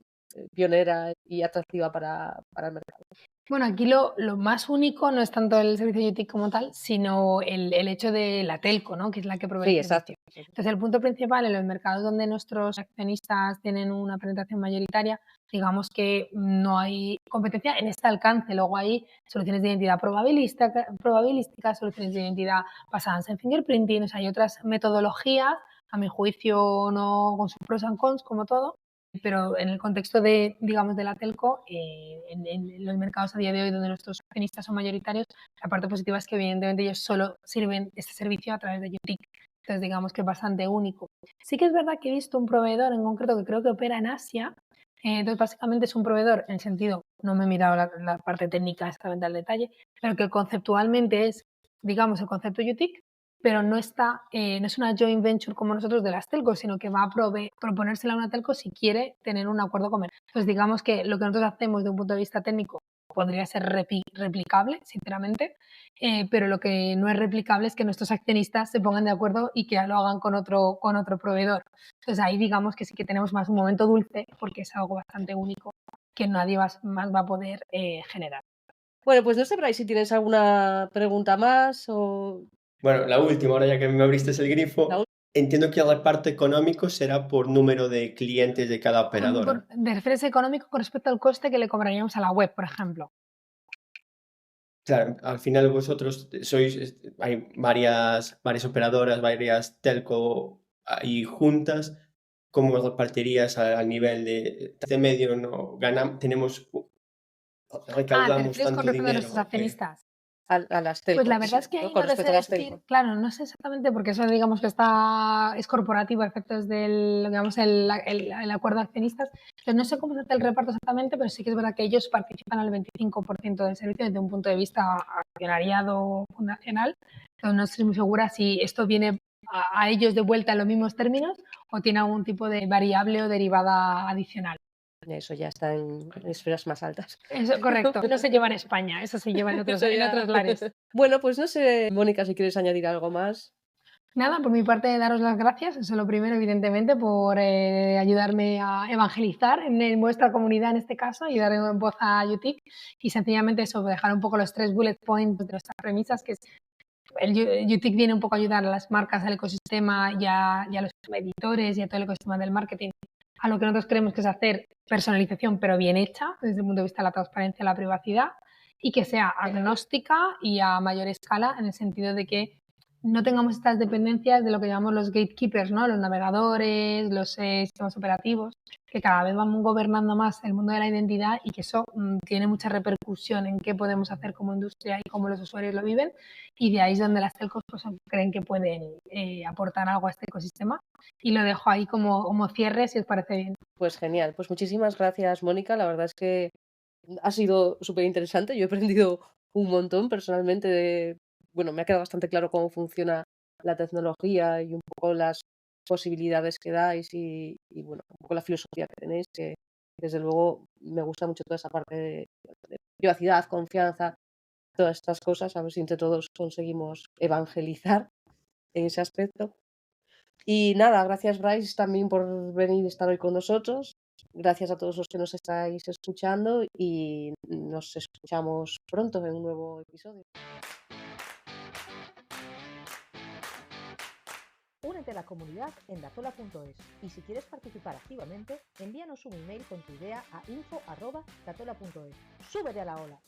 A: pionera y atractiva para el mercado?
C: Bueno, aquí lo más único no es tanto el servicio Utic como tal, sino el hecho de la telco, ¿no? Que es la que provee el servicio. Entonces, el punto principal en los mercados donde nuestros accionistas tienen una penetración mayoritaria, digamos que no hay competencia en este alcance. Luego hay soluciones de identidad probabilística, soluciones de identidad basadas en fingerprinting, o sea, hay otras metodologías, a mi juicio no con sus pros and cons, como todo, pero en el contexto de, digamos, de la telco, en los mercados a día de hoy donde nuestros accionistas son mayoritarios, la parte positiva es que evidentemente ellos solo sirven este servicio a través de UTIC. Entonces digamos que es bastante único. Sí que es verdad que he visto un proveedor en concreto que creo que opera en Asia. Entonces básicamente es un proveedor en el sentido, no me he mirado la parte técnica exactamente al detalle, pero que conceptualmente es, digamos, el concepto UTIC, pero no está, no es una joint venture como nosotros de las telcos, sino que va a proponérsela a una telco si quiere tener un acuerdo comercial. Entonces digamos que lo que nosotros hacemos de un punto de vista técnico podría ser replicable, sinceramente, pero lo que no es replicable es que nuestros accionistas se pongan de acuerdo y que lo hagan con otro proveedor. Entonces ahí digamos que sí que tenemos más un momento dulce porque es algo bastante único que nadie más va a poder generar.
A: Bueno, pues no sé, Bryce, si tienes alguna pregunta más o...
B: Bueno, la última, ahora ya que me abriste el grifo, entiendo que el reparto económico será por número de clientes de cada operadora.
C: De referencia económico con respecto al coste que le cobraríamos a la web, por ejemplo.
B: Claro, al final vosotros hay varias operadoras, varias telco ahí juntas. ¿Cómo repartirías al nivel de medio? No tenemos,
C: ¿te
B: recaudamos
C: refieres con
B: tanto
C: respecto a
B: dinero
C: nuestros accionistas?
A: A las telcos.
C: Pues la verdad es que
A: ¿no?
C: ahí
A: Con
C: no te
A: respecto
C: sé
A: a las
C: decir,
A: telcos.
C: claro, no sé exactamente porque eso digamos que es corporativo a efectos del, digamos, el acuerdo de accionistas. Entonces no sé cómo se hace el reparto exactamente, pero sí que es verdad que ellos participan al 25% del servicio desde un punto de vista accionariado fundacional. Entonces no estoy muy segura si esto viene a ellos de vuelta en los mismos términos o tiene algún tipo de variable o derivada adicional.
A: Eso ya está en esferas más altas.
C: Eso, correcto. No se lleva en España, eso se lleva en otros lares.
A: Bueno, pues no sé, Mónica, si quieres añadir algo más.
C: Nada, por mi parte, daros las gracias, eso es lo primero, evidentemente, por ayudarme a evangelizar en vuestra comunidad, en este caso, y dar voz a UTIC. Y sencillamente eso, dejar un poco los 3 bullet points de nuestras premisas, que es UTIC viene un poco a ayudar a las marcas, al ecosistema y a los editores y a todo el ecosistema del marketing, a lo que nosotros creemos que es hacer personalización, pero bien hecha, desde el punto de vista de la transparencia y la privacidad, y que sea agnóstica y a mayor escala, en el sentido de que no tengamos estas dependencias de lo que llamamos los gatekeepers, ¿no? Los navegadores, los sistemas operativos, que cada vez van gobernando más el mundo de la identidad y que eso tiene mucha repercusión en qué podemos hacer como industria y cómo los usuarios lo viven. Y de ahí es donde las telcos pues, creen que pueden aportar algo a este ecosistema. Y lo dejo ahí como cierre, si os parece bien.
A: Pues genial. Pues muchísimas gracias, Mónica. La verdad es que ha sido súper interesante. Yo he aprendido un montón personalmente bueno, me ha quedado bastante claro cómo funciona la tecnología y un poco las posibilidades que dais y bueno, un poco la filosofía que tenéis, que desde luego me gusta mucho toda esa parte de privacidad, confianza, todas estas cosas, a ver si entre todos conseguimos evangelizar en ese aspecto. Y nada, gracias Bryce también por venir y estar hoy con nosotros. Gracias a todos los que nos estáis escuchando y nos escuchamos pronto en un nuevo episodio.
D: Únete a la comunidad en datola.es y si quieres participar activamente, envíanos un email con tu idea a info@datola.es. ¡Súbete a la ola!